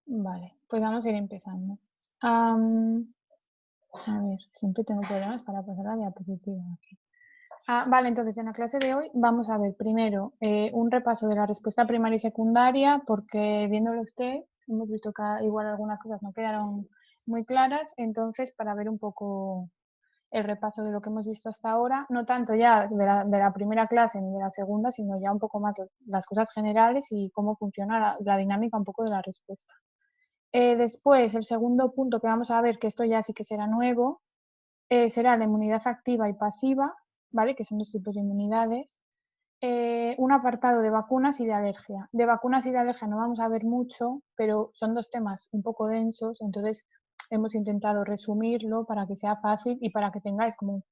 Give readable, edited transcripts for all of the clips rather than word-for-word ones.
Vale, pues vamos a ir empezando. Am, a ver, siempre tengo problemas para pasar la diapositiva aquí. Vale, entonces en la clase de hoy vamos a ver primero un repaso de la respuesta primaria y secundaria, porque viéndolo usted, hemos visto que igual algunas cosas no quedaron muy claras, entonces para ver un poco el repaso de lo que hemos visto hasta ahora, no tanto ya de la primera clase ni de la segunda, sino ya un poco más las cosas generales y cómo funciona la dinámica un poco de la respuesta. Después, el segundo punto que vamos a ver, que esto ya sí que será nuevo, será la inmunidad activa y pasiva, ¿vale? Que son dos tipos de inmunidades. Un apartado de vacunas y de alergia. De vacunas y de alergia no vamos a ver mucho, pero son dos temas un poco densos, entonces hemos intentado resumirlo para que sea fácil y para que tengáis como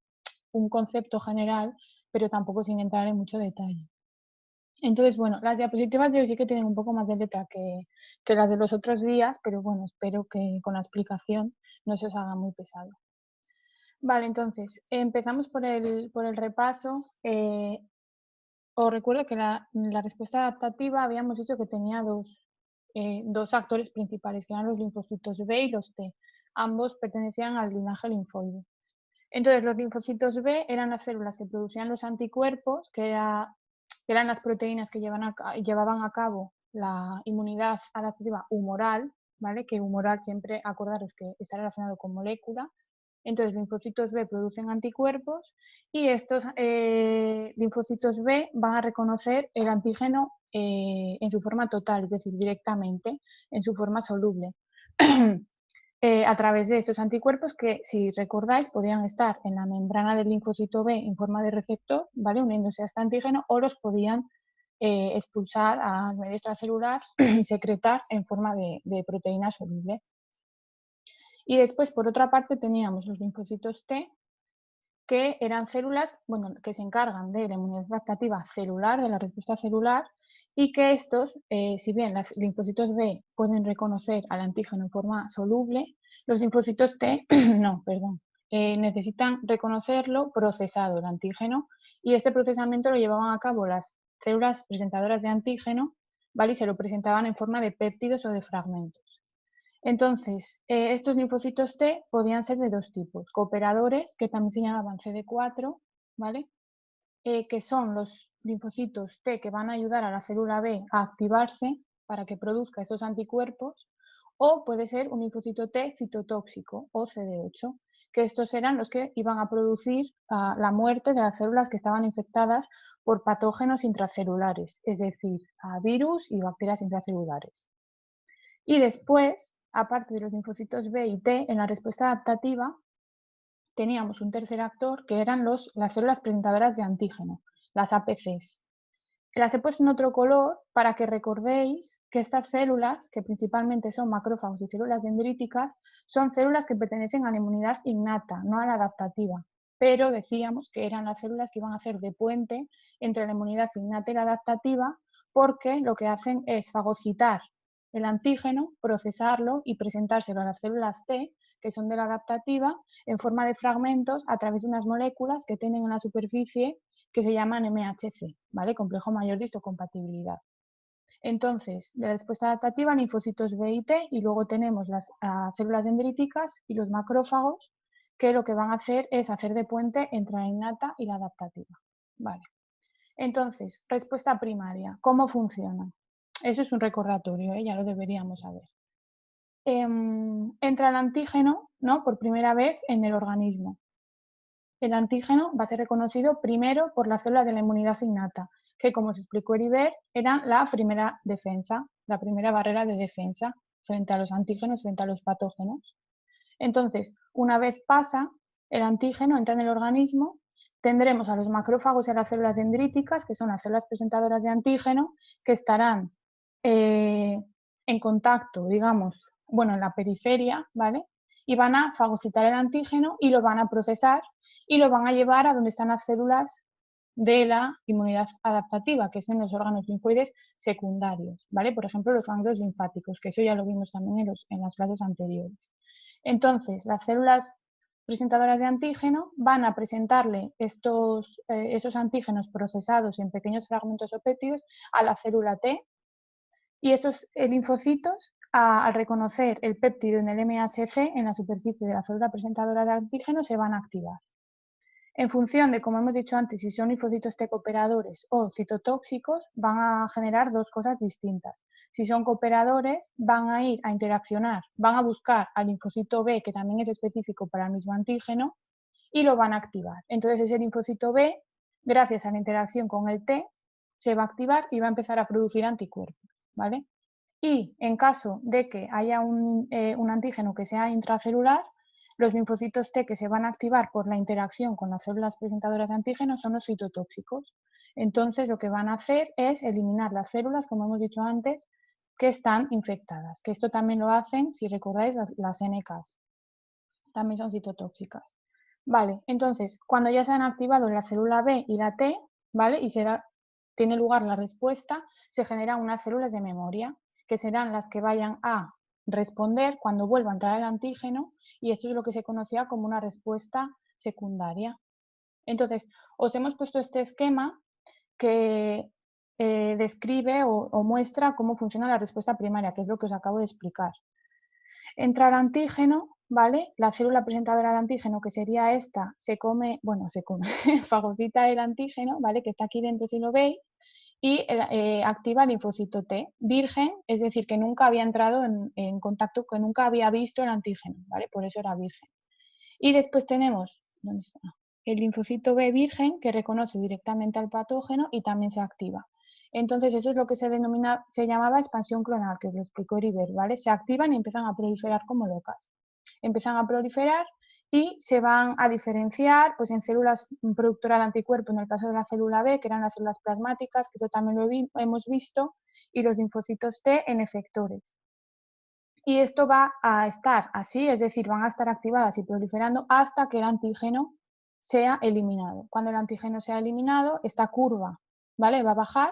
un concepto general, pero tampoco sin entrar en mucho detalle. Entonces, bueno, las diapositivas de hoy sí que tienen un poco más de letra que las de los otros días, pero bueno, espero que con la explicación no se os haga muy pesado. Vale, entonces, empezamos por el repaso. Os recuerdo que la respuesta adaptativa habíamos dicho que tenía dos actores principales, que eran los linfocitos B y los T. Ambos pertenecían al linaje linfoide. Entonces, los linfocitos B eran las células que producían los anticuerpos, que eran las proteínas que llevaban a cabo la inmunidad adaptativa humoral, ¿vale? Que humoral siempre acordaros que está relacionado con molécula. Entonces, los linfocitos B producen anticuerpos y estos linfocitos B van a reconocer el antígeno en su forma total, es decir, directamente, en su forma soluble. A través de estos anticuerpos que, si recordáis, podían estar en la membrana del linfocito B en forma de receptor, ¿vale? Uniéndose a este antígeno, o los podían expulsar a nivel extracelular y secretar en forma de proteína soluble. Y después, por otra parte, teníamos los linfocitos T, que eran células, bueno, que se encargan de la inmunidad adaptativa celular, de la respuesta celular, y que estos, si bien los linfocitos B pueden reconocer al antígeno en forma soluble, los linfocitos T, no, perdón, necesitan reconocerlo procesado, el antígeno, y este procesamiento lo llevaban a cabo las células presentadoras de antígeno, ¿vale? Y se lo presentaban en forma de péptidos o de fragmentos. Entonces, estos linfocitos T podían ser de dos tipos, cooperadores, que también se llamaban CD4, ¿vale? Que son los linfocitos T que van a ayudar a la célula B a activarse para que produzca esos anticuerpos, o puede ser un linfocito T citotóxico o CD8, que estos eran los que iban a producir la muerte de las células que estaban infectadas por patógenos intracelulares, es decir, a virus y bacterias intracelulares. Y después, aparte de los linfocitos B y T, en la respuesta adaptativa teníamos un tercer actor que eran las células presentadoras de antígeno, las APCs. Las he puesto en otro color para que recordéis que estas células, que principalmente son macrófagos y células dendríticas, son células que pertenecen a la inmunidad innata, no a la adaptativa. Pero decíamos que eran las células que iban a hacer de puente entre la inmunidad innata y la adaptativa, porque lo que hacen es fagocitar el antígeno, procesarlo y presentárselo a las células T, que son de la adaptativa, en forma de fragmentos a través de unas moléculas que tienen en la superficie que se llaman MHC, ¿vale? Complejo mayor de histocompatibilidad. Entonces, de la respuesta adaptativa, linfocitos B y T, y luego tenemos las células dendríticas y los macrófagos, que lo que van a hacer es hacer de puente entre la innata y la adaptativa. Vale. Entonces, respuesta primaria, ¿cómo funciona? Eso es un recordatorio, ya lo deberíamos saber. Entra el antígeno, ¿no? Por primera vez en el organismo. El antígeno va a ser reconocido primero por las células de la inmunidad innata, que, como se explicó Heribert, eran la primera defensa, la primera barrera de defensa frente a los antígenos, frente a los patógenos. Entonces, una vez pasa, el antígeno entra en el organismo, tendremos a los macrófagos y a las células dendríticas, que son las células presentadoras de antígeno, que estarán en contacto, digamos, bueno, en la periferia, ¿vale? Y van a fagocitar el antígeno y lo van a procesar y lo van a llevar a donde están las células de la inmunidad adaptativa, que es en los órganos linfoides secundarios, ¿vale? Por ejemplo, los ganglios linfáticos, que eso ya lo vimos también en las clases anteriores. Entonces, las células presentadoras de antígeno van a presentarle esos antígenos procesados en pequeños fragmentos o péptidos a la célula T, y esos linfocitos al reconocer el péptido en el MHC en la superficie de la célula presentadora de antígeno se van a activar. En función de, como hemos dicho antes, si son linfocitos T cooperadores o citotóxicos, van a generar dos cosas distintas. Si son cooperadores, van a ir a interaccionar, van a buscar al linfocito B, que también es específico para el mismo antígeno, y lo van a activar. Entonces ese linfocito B, gracias a la interacción con el T, se va a activar y va a empezar a producir anticuerpos, ¿vale? Y en caso de que haya un antígeno que sea intracelular, los linfocitos T que se van a activar por la interacción con las células presentadoras de antígenos son los citotóxicos. Entonces lo que van a hacer es eliminar las células, como hemos dicho antes, que están infectadas. Que esto también lo hacen, si recordáis, las NKs. También son citotóxicas. Vale, entonces, cuando ya se han activado la célula B y la T, ¿vale? Y tiene lugar la respuesta, se generan unas células de memoria, que serán las que vayan a responder cuando vuelva a entrar el antígeno, y esto es lo que se conocía como una respuesta secundaria. Entonces, os hemos puesto este esquema que describe o muestra cómo funciona la respuesta primaria, que es lo que os acabo de explicar. Entra el antígeno, ¿vale? La célula presentadora de antígeno, que sería esta, se come, fagocita el antígeno, ¿vale? Que está aquí dentro si lo veis, y activa el linfocito T, virgen, es decir, que nunca había entrado en contacto, que nunca había visto el antígeno, ¿vale? Por eso era virgen. Y después tenemos, ¿dónde está? El linfocito B virgen, que reconoce directamente al patógeno y también se activa. Entonces eso es lo que se llamaba expansión clonal, que os lo explicó Heribert, ¿vale? Se activan y empiezan a proliferar como locas. Empiezan a proliferar y se van a diferenciar pues, en células productoras de anticuerpos, en el caso de la célula B, que eran las células plasmáticas, que eso también lo hemos visto, y los linfocitos T en efectores. Y esto va a estar así, es decir, van a estar activadas y proliferando hasta que el antígeno sea eliminado. Cuando el antígeno sea eliminado, esta curva, ¿vale? Va a bajar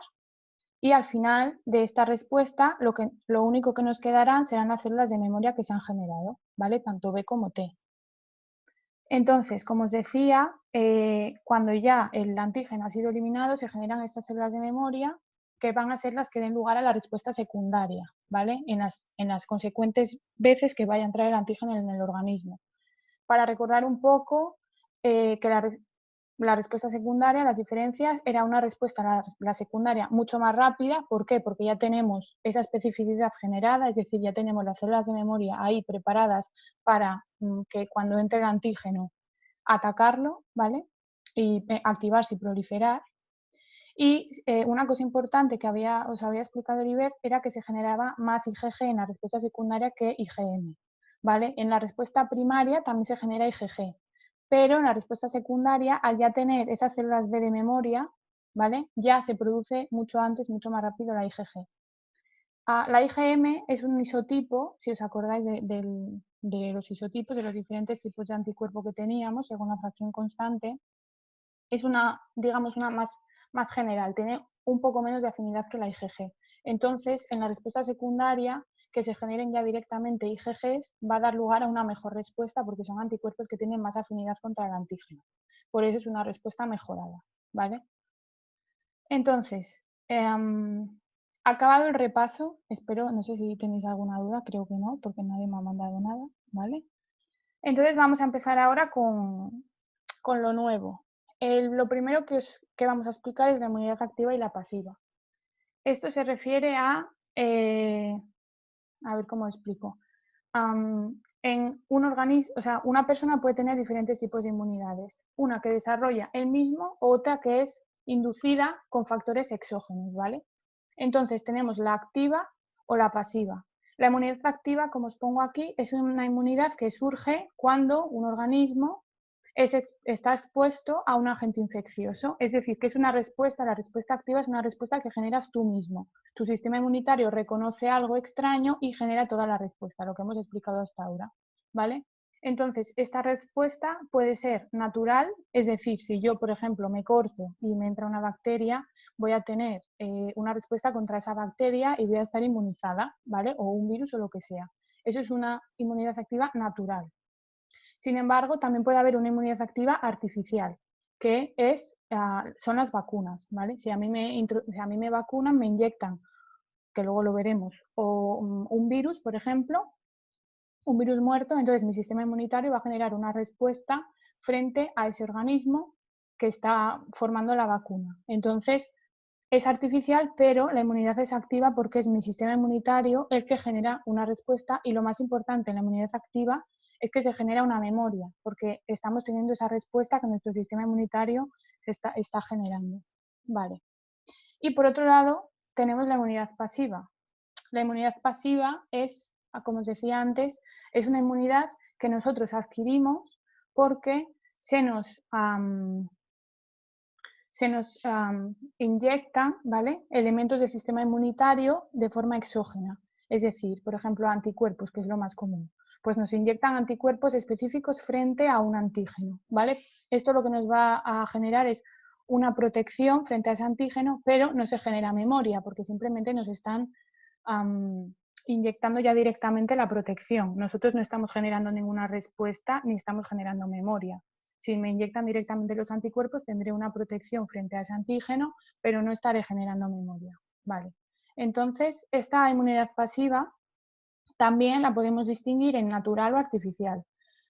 y al final de esta respuesta lo único que nos quedarán serán las células de memoria que se han generado, ¿vale? Tanto B como T. Entonces, como os decía, cuando ya el antígeno ha sido eliminado, se generan estas células de memoria que van a ser las que den lugar a la respuesta secundaria, ¿vale? En las consecuentes veces que vaya a entrar el antígeno en el organismo. Para recordar un poco que la respuesta secundaria, las diferencias, era una respuesta, la secundaria, mucho más rápida. ¿Por qué? Porque ya tenemos esa especificidad generada, es decir, ya tenemos las células de memoria ahí preparadas para que cuando entre el antígeno atacarlo, ¿vale? Y activarse y proliferar. Y una cosa importante que os había explicado Heribert era que se generaba más IgG en la respuesta secundaria que IgM, ¿vale? En la respuesta primaria también se genera IgG, pero en la respuesta secundaria, al ya tener esas células B de memoria, ¿vale? Ya se produce mucho antes, mucho más rápido la IgG. La IgM es un isotipo, si os acordáis de los isotipos, de los diferentes tipos de anticuerpo que teníamos, según la fracción constante, es una, digamos, una más general, tiene un poco menos de afinidad que la IgG. Entonces, en la respuesta secundaria, que se generen ya directamente IgGs, va a dar lugar a una mejor respuesta porque son anticuerpos que tienen más afinidad contra el antígeno. Por eso es una respuesta mejorada, ¿vale? Entonces, acabado el repaso, espero, no sé si tenéis alguna duda, creo que no, porque nadie me ha mandado nada, ¿vale? Entonces vamos a empezar ahora con lo nuevo. Lo primero que vamos a explicar es la inmunidad activa y la pasiva. Esto se refiere a ver cómo explico. En un organismo, o sea, una persona puede tener diferentes tipos de inmunidades. Una que desarrolla él mismo, otra que es inducida con factores exógenos, ¿vale? Entonces tenemos la activa o la pasiva. La inmunidad activa, como os pongo aquí, es una inmunidad que surge cuando un organismo está expuesto a un agente infeccioso. Es decir, que es una respuesta, la respuesta activa es una respuesta que generas tú mismo. Tu sistema inmunitario reconoce algo extraño y genera toda la respuesta, lo que hemos explicado hasta ahora, ¿vale? Entonces, esta respuesta puede ser natural, es decir, si yo, por ejemplo, me corto y me entra una bacteria, voy a tener una respuesta contra esa bacteria y voy a estar inmunizada, ¿vale? O un virus o lo que sea. Eso es una inmunidad activa natural. Sin embargo, también puede haber una inmunidad activa artificial, que son las vacunas, ¿vale? Si a mí me vacunan, me inyectan que luego lo veremos, o un virus, por ejemplo, un virus muerto, entonces mi sistema inmunitario va a generar una respuesta frente a ese organismo que está formando la vacuna. Entonces, es artificial, pero la inmunidad es activa porque es mi sistema inmunitario el que genera una respuesta, y lo más importante en la inmunidad activa es que se genera una memoria, porque estamos teniendo esa respuesta que nuestro sistema inmunitario está generando. Vale. Y por otro lado, tenemos la inmunidad pasiva. La inmunidad pasiva es, como os decía antes, es una inmunidad que nosotros adquirimos porque se nos inyectan, ¿vale?, elementos del sistema inmunitario de forma exógena. Es decir, por ejemplo, anticuerpos, que es lo más común. Pues nos inyectan anticuerpos específicos frente a un antígeno, ¿vale? Esto lo que nos va a generar es una protección frente a ese antígeno, pero no se genera memoria, porque simplemente nos están inyectando ya directamente la protección. Nosotros no estamos generando ninguna respuesta ni estamos generando memoria. Si me inyectan directamente los anticuerpos, tendré una protección frente a ese antígeno, pero no estaré generando memoria. Vale. Entonces, esta inmunidad pasiva también la podemos distinguir en natural o artificial.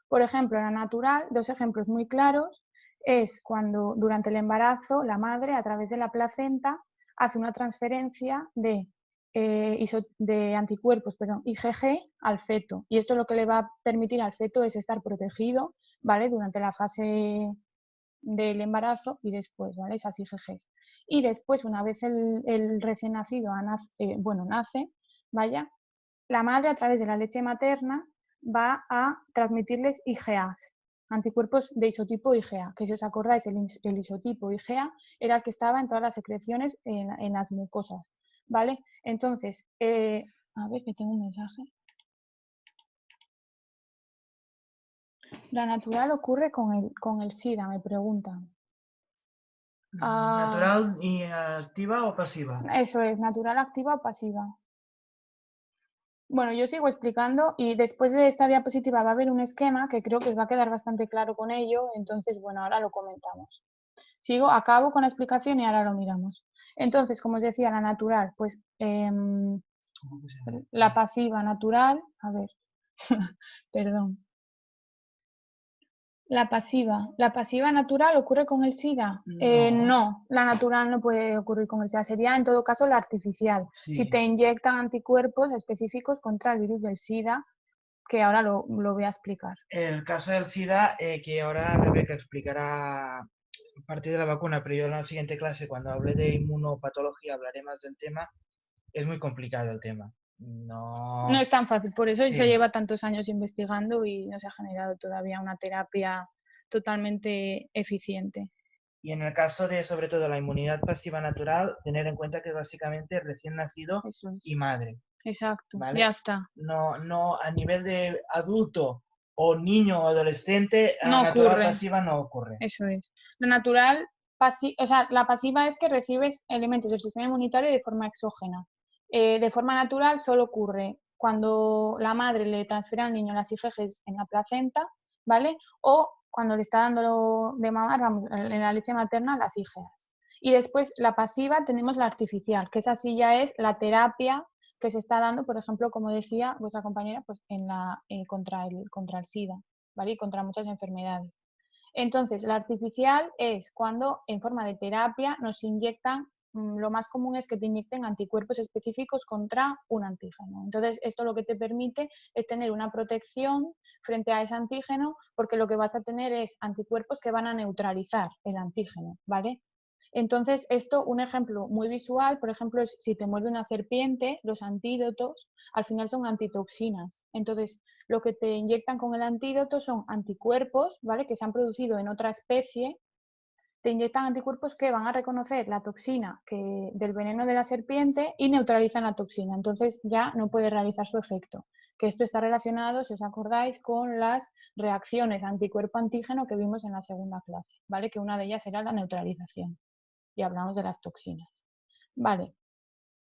Por ejemplo, la natural, dos ejemplos muy claros, es cuando durante el embarazo la madre, a través de la placenta, hace una transferencia de anticuerpos, IgG, al feto. Y esto lo que le va a permitir al feto es estar protegido, ¿vale?, durante la fase del embarazo y después, ¿vale?, esas IgGs. Y después, una vez el recién nacido nace, vaya, la madre, a través de la leche materna, va a transmitirles IgAs, anticuerpos de isotipo IgA, que si os acordáis, el isotipo IgA era el que estaba en todas las secreciones en las mucosas, ¿vale? Entonces, a ver, que tengo un mensaje. La natural ocurre con el SIDA, me preguntan. ¿Natural y activa o pasiva? Eso es, natural, activa o pasiva. Bueno, yo sigo explicando y después de esta diapositiva va a haber un esquema que creo que os va a quedar bastante claro con ello, entonces, bueno, ahora lo comentamos. Acabo con la explicación y ahora lo miramos. Entonces, como os decía, la natural, pues la pasiva natural, a ver, perdón. La pasiva natural ocurre con el SIDA. No, la natural no puede ocurrir con el SIDA, sería en todo caso la artificial. Sí. Si te inyectan anticuerpos específicos contra el virus del SIDA, que ahora lo voy a explicar. El caso del SIDA, que ahora Rebeca explicará a partir de la vacuna, pero yo en la siguiente clase, cuando hable de inmunopatología, hablaré más del tema. Es muy complicado el tema. No es tan fácil, por eso Sí. se lleva tantos años investigando y no se ha generado todavía una terapia totalmente eficiente. Y en el caso de, sobre todo, la inmunidad pasiva natural, tener en cuenta que es básicamente recién nacido y madre. Exacto, ¿vale? ya está. No a nivel de adulto o niño o adolescente, No natural ocurre. pasiva no ocurre. Eso es. Lo natural, o sea, la pasiva es que recibes elementos del sistema inmunitario de forma exógena. De forma natural solo ocurre cuando la madre le transfiere al niño las IgGs en la placenta, ¿vale? O cuando le está dando de mamar, vamos, en la leche materna, las IgAs. Y después la pasiva tenemos la artificial, que esa sí ya es la terapia que se está dando, por ejemplo, como decía vuestra compañera, pues contra el SIDA, ¿vale? Y contra muchas enfermedades. Entonces, la artificial es cuando en forma de terapia nos inyectan, lo más común es que te inyecten anticuerpos específicos contra un antígeno. Entonces, esto lo que te permite es tener una protección frente a ese antígeno, porque lo que vas a tener es anticuerpos que van a neutralizar el antígeno, ¿vale? Entonces, esto, un ejemplo muy visual, por ejemplo, es si te muerde una serpiente, los antídotos al final son antitoxinas. Entonces, lo que te inyectan con el antídoto son anticuerpos, ¿vale?, que se han producido en otra especie. Te inyectan anticuerpos que van a reconocer la toxina del veneno de la serpiente y neutralizan la toxina. Entonces ya no puede realizar su efecto. Que esto está relacionado, si os acordáis, con las reacciones anticuerpo-antígeno que vimos en la segunda clase, ¿vale? Que una de ellas era la neutralización. Y hablamos de las toxinas. Vale.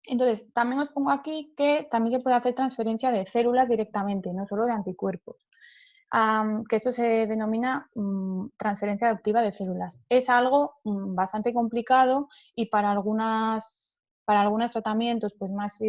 Entonces, también os pongo aquí que también se puede hacer transferencia de células directamente, no solo de anticuerpos. Que esto se denomina transferencia adoptiva de células. Es algo bastante complicado y para algunas para algunos tratamientos, pues más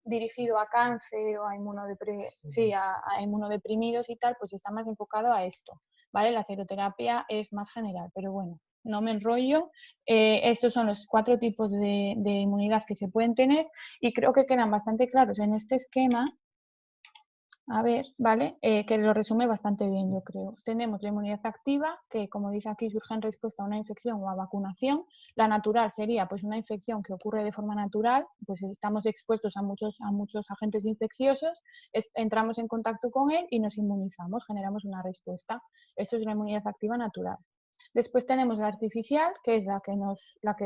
dirigido a cáncer o a, a inmunodeprimidos y tal, pues está más enfocado a esto, ¿vale? La seroterapia es más general, pero bueno, no me enrollo. Estos son los 4 tipos de inmunidad que se pueden tener y creo que quedan bastante claros en este esquema. A ver, ¿vale? Que lo resume bastante bien, yo creo. Tenemos la inmunidad activa, que como dice aquí, surge en respuesta a una infección o a vacunación. La natural sería pues una infección que ocurre de forma natural, pues estamos expuestos a muchos agentes infecciosos, entramos en contacto con él y nos inmunizamos, generamos una respuesta. Eso es la inmunidad activa natural. Después tenemos la artificial, que es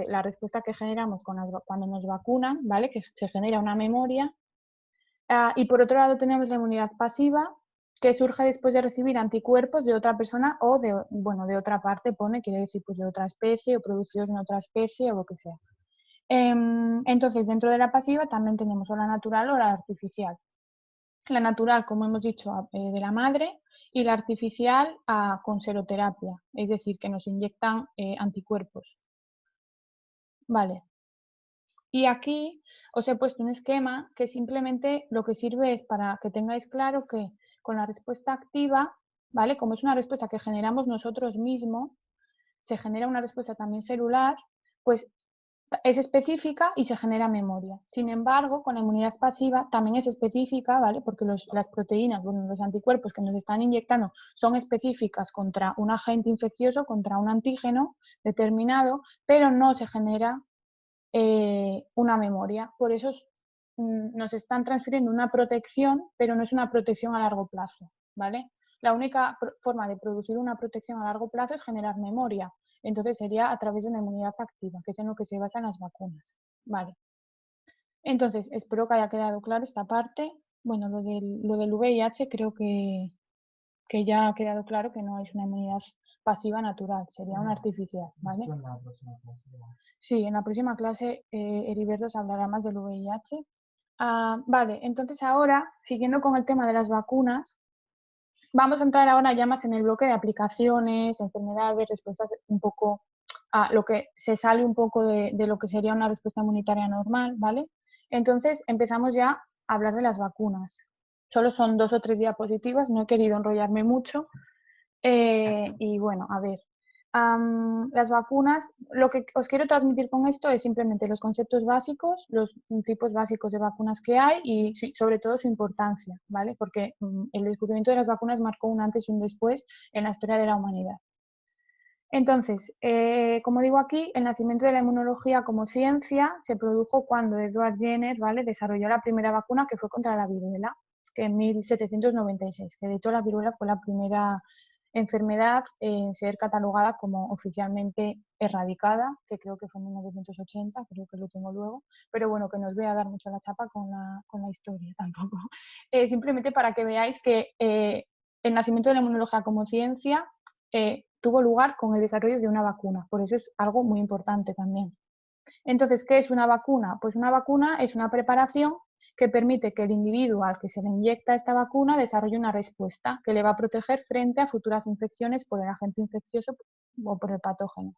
la respuesta que generamos cuando nos vacunan, ¿vale? Que se genera una memoria. Y por otro lado tenemos la inmunidad pasiva, que surge después de recibir anticuerpos de otra persona o de otra parte, quiere decir pues de otra especie o producidos en otra especie o lo que sea. Entonces, dentro de la pasiva también tenemos o la natural o la artificial. La natural, como hemos dicho, de la madre, y la artificial con seroterapia, es decir, que nos inyectan anticuerpos. Vale. Y aquí os he puesto un esquema que simplemente lo que sirve es para que tengáis claro que con la respuesta activa, ¿vale? Como es una respuesta que generamos nosotros mismos, se genera una respuesta también celular, pues es específica y se genera memoria. Sin embargo, con la inmunidad pasiva también es específica, ¿vale? Porque las proteínas, los anticuerpos que nos están inyectando son específicas contra un agente infeccioso, contra un antígeno determinado, pero no se genera una memoria. Por eso nos están transfiriendo una protección, pero no es una protección a largo plazo, ¿vale? La única forma de producir una protección a largo plazo es generar memoria. Entonces sería a través de una inmunidad activa, que es en lo que se basan las vacunas, ¿vale? Entonces, espero que haya quedado claro esta parte. Bueno, lo del VIH creo que ya ha quedado claro que no es una inmunidad pasiva natural, sería una artificial, ¿vale? Sí, en la próxima clase Heriberto os hablará más del VIH. Vale, entonces ahora, siguiendo con el tema de las vacunas, vamos a entrar ahora ya más en el bloque de aplicaciones, enfermedades, respuestas, un poco a lo que se sale un poco de lo que sería una respuesta inmunitaria normal, ¿vale? Entonces empezamos ya a hablar de las vacunas. Solo son 2 o 3 diapositivas, no he querido enrollarme mucho. Y bueno, a ver, las vacunas, lo que os quiero transmitir con esto es simplemente los conceptos básicos, los tipos básicos de vacunas que hay y sobre todo su importancia, ¿vale? Porque el descubrimiento de las vacunas marcó un antes y un después en la historia de la humanidad. Entonces, como digo aquí, el nacimiento de la inmunología como ciencia se produjo cuando Edward Jenner, ¿vale?, desarrolló la primera vacuna que fue contra la viruela, que en 1796, que de hecho la viruela fue la primera enfermedad en ser catalogada como oficialmente erradicada, que creo que fue en 1980, creo que lo tengo luego, pero bueno, que no os voy a dar mucho la chapa con la historia tampoco. Simplemente para que veáis que el nacimiento de la inmunología como ciencia tuvo lugar con el desarrollo de una vacuna, por eso es algo muy importante también. Entonces, ¿qué es una vacuna? Pues una vacuna es una preparación que permite que el individuo al que se le inyecta esta vacuna desarrolle una respuesta que le va a proteger frente a futuras infecciones por el agente infeccioso o por el patógeno.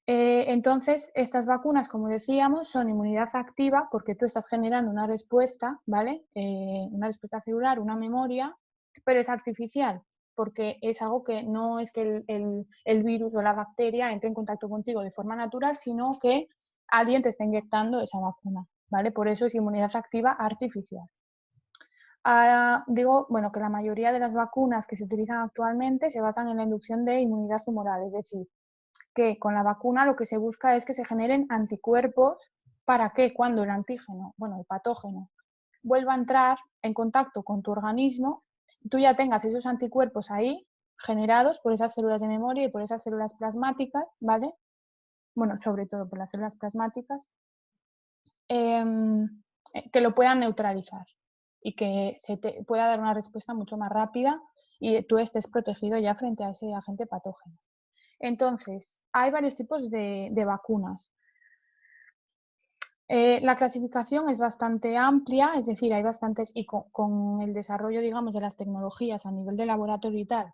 Entonces, estas vacunas, como decíamos, son inmunidad activa porque tú estás generando una respuesta, ¿vale? Una respuesta celular, una memoria, pero es artificial porque es algo que no es que el virus o la bacteria entre en contacto contigo de forma natural, sino que alguien te está inyectando esa vacuna, ¿vale? Por eso es inmunidad activa artificial. Digo, bueno, que la mayoría de las vacunas que se utilizan actualmente se basan en la inducción de inmunidad humoral, es decir, que con la vacuna lo que se busca es que se generen anticuerpos para que cuando el antígeno, bueno, el patógeno, vuelva a entrar en contacto con tu organismo, tú ya tengas esos anticuerpos ahí generados por esas células de memoria y por esas células plasmáticas, ¿vale? Bueno, sobre todo por las células plasmáticas, que lo puedan neutralizar y que se te pueda dar una respuesta mucho más rápida y tú estés protegido ya frente a ese agente patógeno. Entonces, hay varios tipos de vacunas. La clasificación es bastante amplia, es decir, hay bastantes, y con el desarrollo, digamos, de las tecnologías a nivel de laboratorio y tal,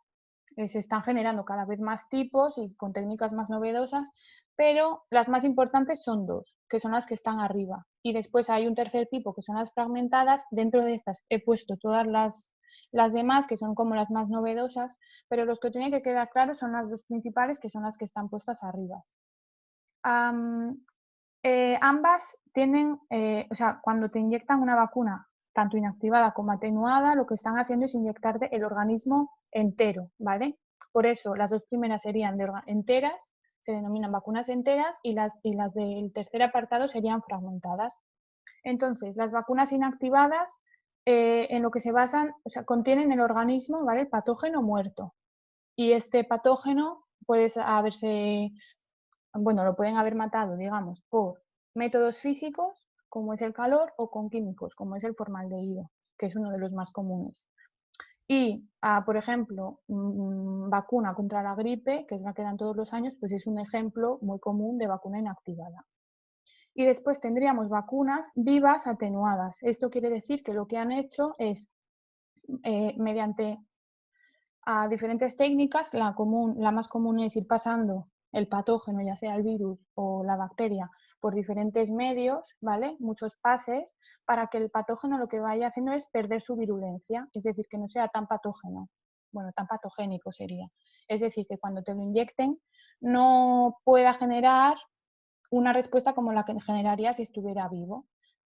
Se están generando cada vez más tipos y con técnicas más novedosas, pero las más importantes son dos, que son las que están arriba. Y después hay un tercer tipo, que son las fragmentadas. Dentro de estas he puesto todas las demás, que son como las más novedosas, pero los que tienen que quedar claros son las dos principales, que son las que están puestas arriba. Ambas tienen, o sea, cuando te inyectan una vacuna, tanto inactivada como atenuada, lo que están haciendo es inyectarte el organismo entero, ¿vale? Por eso las dos primeras serían enteras, se denominan vacunas enteras, y las del tercer apartado serían fragmentadas. Entonces, las vacunas inactivadas, en lo que se basan, o sea, contienen el organismo, ¿vale? El patógeno muerto. Y este patógeno puede haberse, bueno, lo pueden haber matado, digamos, por métodos físicos, como es el calor, o con químicos, como es el formaldehído, que es uno de los más comunes. Y, por ejemplo, vacuna contra la gripe, que es la que dan todos los años, pues es un ejemplo muy común de vacuna inactivada. Y después tendríamos vacunas vivas atenuadas. Esto quiere decir que lo que han hecho es, mediante diferentes técnicas, la más común es ir pasando el patógeno, ya sea el virus o la bacteria, por diferentes medios, ¿vale? Muchos pases, para que el patógeno lo que vaya haciendo es perder su virulencia, es decir, que no sea tan patógeno, bueno, tan patogénico sería. Es decir, que cuando te lo inyecten no pueda generar una respuesta como la que generaría si estuviera vivo.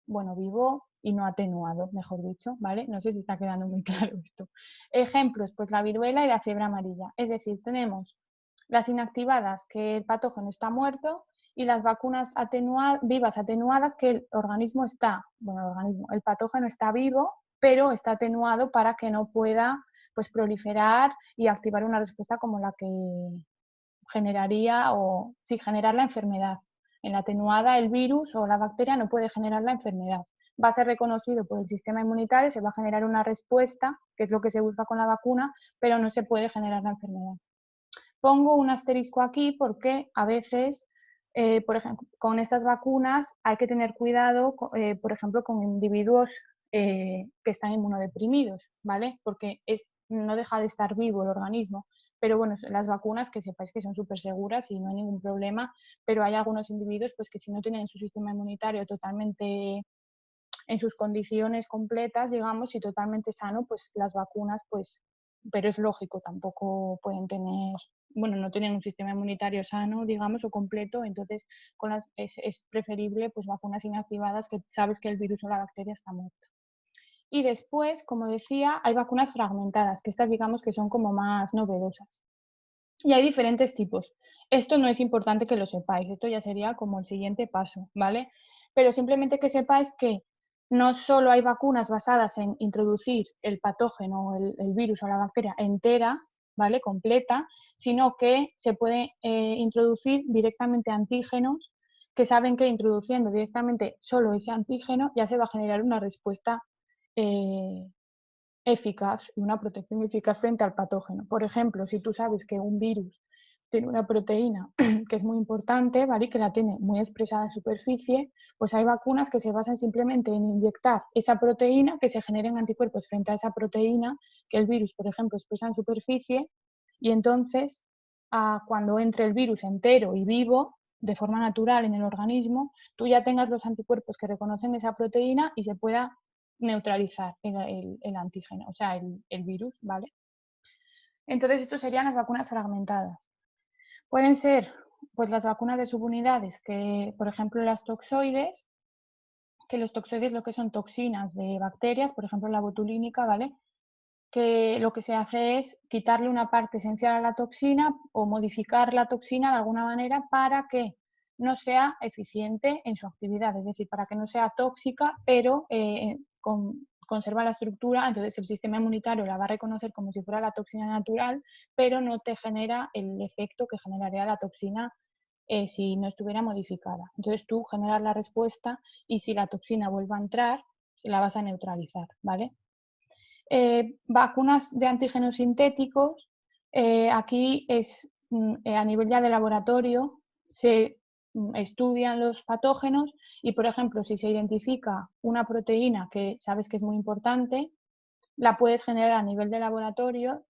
Bueno, vivo y no atenuado, mejor dicho, ¿vale? No sé si está quedando muy claro esto. Ejemplos, pues la viruela y la fiebre amarilla. Es decir, tenemos las inactivadas, que el patógeno está muerto, y las vacunas vivas atenuadas, que el organismo está, bueno, el patógeno está vivo, pero está atenuado para que no pueda, pues, proliferar y activar una respuesta como la que generaría, o sí, generar la enfermedad. En la atenuada, el virus o la bacteria no puede generar la enfermedad. Va a ser reconocido por el sistema inmunitario, se va a generar una respuesta, que es lo que se busca con la vacuna, pero no se puede generar la enfermedad. Pongo un asterisco aquí porque a veces, por ejemplo, con estas vacunas hay que tener cuidado, por ejemplo, con individuos que están inmunodeprimidos, ¿vale? Porque no deja de estar vivo el organismo. Pero bueno, las vacunas, que sepáis que son súper seguras y no hay ningún problema, pero hay algunos individuos pues, que si no tienen su sistema inmunitario totalmente en sus condiciones completas, digamos, y totalmente sano, pues las vacunas, pues, pero es lógico, tampoco pueden tener, bueno, no tienen un sistema inmunitario sano, digamos, o completo, entonces es preferible pues vacunas inactivadas, que sabes que el virus o la bacteria está muerto. Y después, como decía, hay vacunas fragmentadas, que estas digamos que son como más novedosas. Y hay diferentes tipos. Esto no es importante que lo sepáis, esto ya sería como el siguiente paso, ¿vale? Pero simplemente que sepáis que no solo hay vacunas basadas en introducir el patógeno, el virus o la bacteria entera, ¿vale? Completa, sino que se puede introducir directamente antígenos, que saben que introduciendo directamente solo ese antígeno ya se va a generar una respuesta eh, eficaz y una protección eficaz frente al patógeno. Por ejemplo, si tú sabes que un virus tiene una proteína que es muy importante, ¿vale? Y que la tiene muy expresada en superficie, pues hay vacunas que se basan simplemente en inyectar esa proteína, que se generen anticuerpos frente a esa proteína que el virus, por ejemplo, expresa en superficie, y entonces cuando entre el virus entero y vivo, de forma natural en el organismo, tú ya tengas los anticuerpos que reconocen esa proteína y se pueda neutralizar el antígeno, o sea, el virus, ¿vale? Entonces, esto serían las vacunas fragmentadas. Pueden ser, pues, las vacunas de subunidades, que, por ejemplo, las toxoides, que los toxoides lo que son toxinas de bacterias, por ejemplo, la botulínica, ¿vale? Que lo que se hace es quitarle una parte esencial a la toxina o modificar la toxina de alguna manera para que no sea eficiente en su actividad, es decir, para que no sea tóxica, pero conserva la estructura, entonces el sistema inmunitario la va a reconocer como si fuera la toxina natural, pero no te genera el efecto que generaría la toxina si no estuviera modificada. Entonces tú generas la respuesta y si la toxina vuelve a entrar, la vas a neutralizar, ¿vale? Vacunas de antígenos sintéticos, aquí es a nivel ya de laboratorio, se estudian los patógenos y, por ejemplo, si se identifica una proteína que sabes que es muy importante, la puedes generar a nivel de laboratorio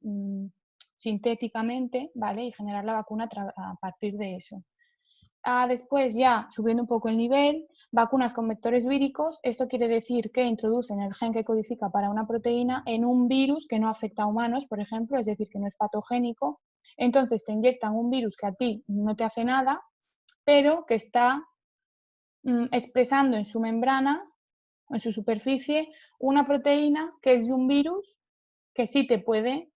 sintéticamente, ¿vale? Y generar la vacuna a partir de eso. Después, ya subiendo un poco el nivel, vacunas con vectores víricos. Esto quiere decir que introducen el gen que codifica para una proteína en un virus que no afecta a humanos, por ejemplo, es decir, que no es patogénico. Entonces te inyectan un virus que a ti no te hace nada, pero que está expresando en su membrana, en su superficie, una proteína que es de un virus que sí te puede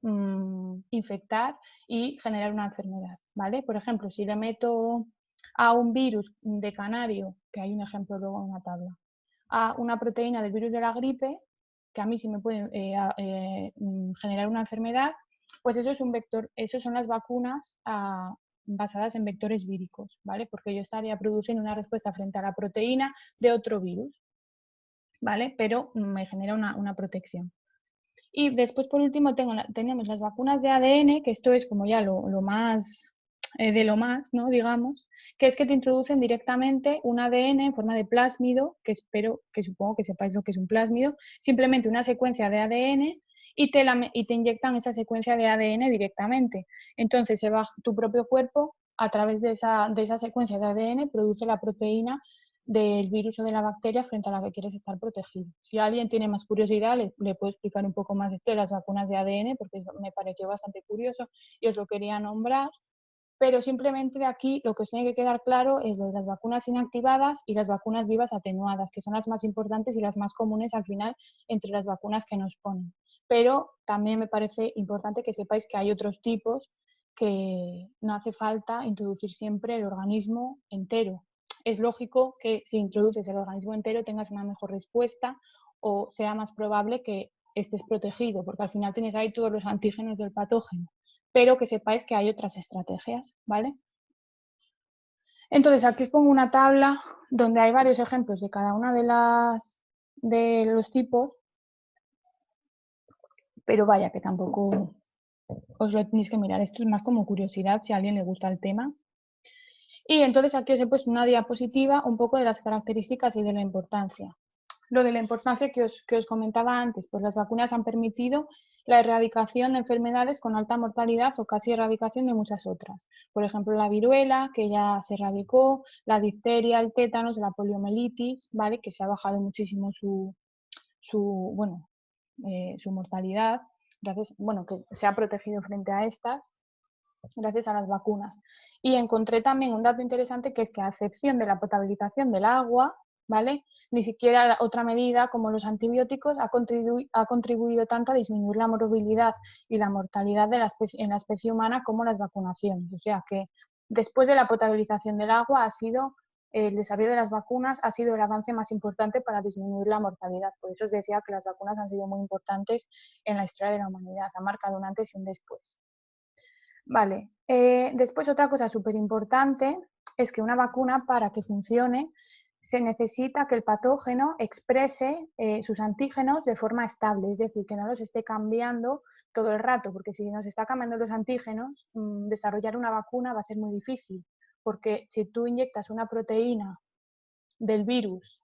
infectar y generar una enfermedad, ¿vale? Por ejemplo, si le meto a un virus de canario, que hay un ejemplo luego en una tabla, a una proteína del virus de la gripe, que a mí sí me puede generar una enfermedad, pues eso es un vector, eso son las vacunas basadas en vectores víricos, ¿vale? Porque yo estaría produciendo una respuesta frente a la proteína de otro virus, ¿vale? Pero me genera una protección. Y después, por último, tenemos las vacunas de ADN, que esto es como ya lo más de lo más, ¿no? Digamos, que es que te introducen directamente un ADN en forma de plásmido, que supongo que sepáis lo que es un plásmido, simplemente una secuencia de ADN y te inyectan esa secuencia de ADN directamente. Entonces, tu propio cuerpo, a través de esa secuencia de ADN, produce la proteína del virus o de la bacteria frente a la que quieres estar protegido. Si alguien tiene más curiosidad, le puedo explicar un poco más de las vacunas de ADN, porque me pareció bastante curioso y os lo quería nombrar. Pero simplemente de aquí lo que os tiene que quedar claro es lo de las vacunas inactivadas y las vacunas vivas atenuadas, que son las más importantes y las más comunes al final entre las vacunas que nos ponen. Pero también me parece importante que sepáis que hay otros tipos que no hace falta introducir siempre el organismo entero. Es lógico que si introduces el organismo entero tengas una mejor respuesta o sea más probable que estés protegido, porque al final tienes ahí todos los antígenos del patógeno, pero que sepáis que hay otras estrategias, ¿vale? Entonces aquí os pongo una tabla donde hay varios ejemplos de cada una de los tipos, pero vaya que tampoco os lo tenéis que mirar, esto es más como curiosidad si a alguien le gusta el tema. Y entonces aquí os he puesto una diapositiva un poco de las características y de la importancia. Lo de la importancia que os comentaba antes, pues las vacunas han permitido la erradicación de enfermedades con alta mortalidad o casi erradicación de muchas otras. Por ejemplo, la viruela, que ya se erradicó, la difteria, el tétanos, la poliomielitis, ¿vale? Que se ha bajado muchísimo su mortalidad, gracias, que se ha protegido frente a estas gracias a las vacunas. Y encontré también un dato interesante, que es que a excepción de la potabilización del agua, ¿vale? Ni siquiera otra medida como los antibióticos ha contribuido tanto a disminuir la morbilidad y la mortalidad en la especie humana como las vacunaciones. O sea que después de la potabilización del agua el desarrollo de las vacunas ha sido el avance más importante para disminuir la mortalidad. Por eso os decía que las vacunas han sido muy importantes en la historia de la humanidad, ha marcado un antes y un después. Vale, después otra cosa súper importante es que una vacuna, para que funcione, se necesita que el patógeno exprese sus antígenos de forma estable, es decir, que no los esté cambiando todo el rato, porque si nos está cambiando los antígenos, desarrollar una vacuna va a ser muy difícil, porque si tú inyectas una proteína del virus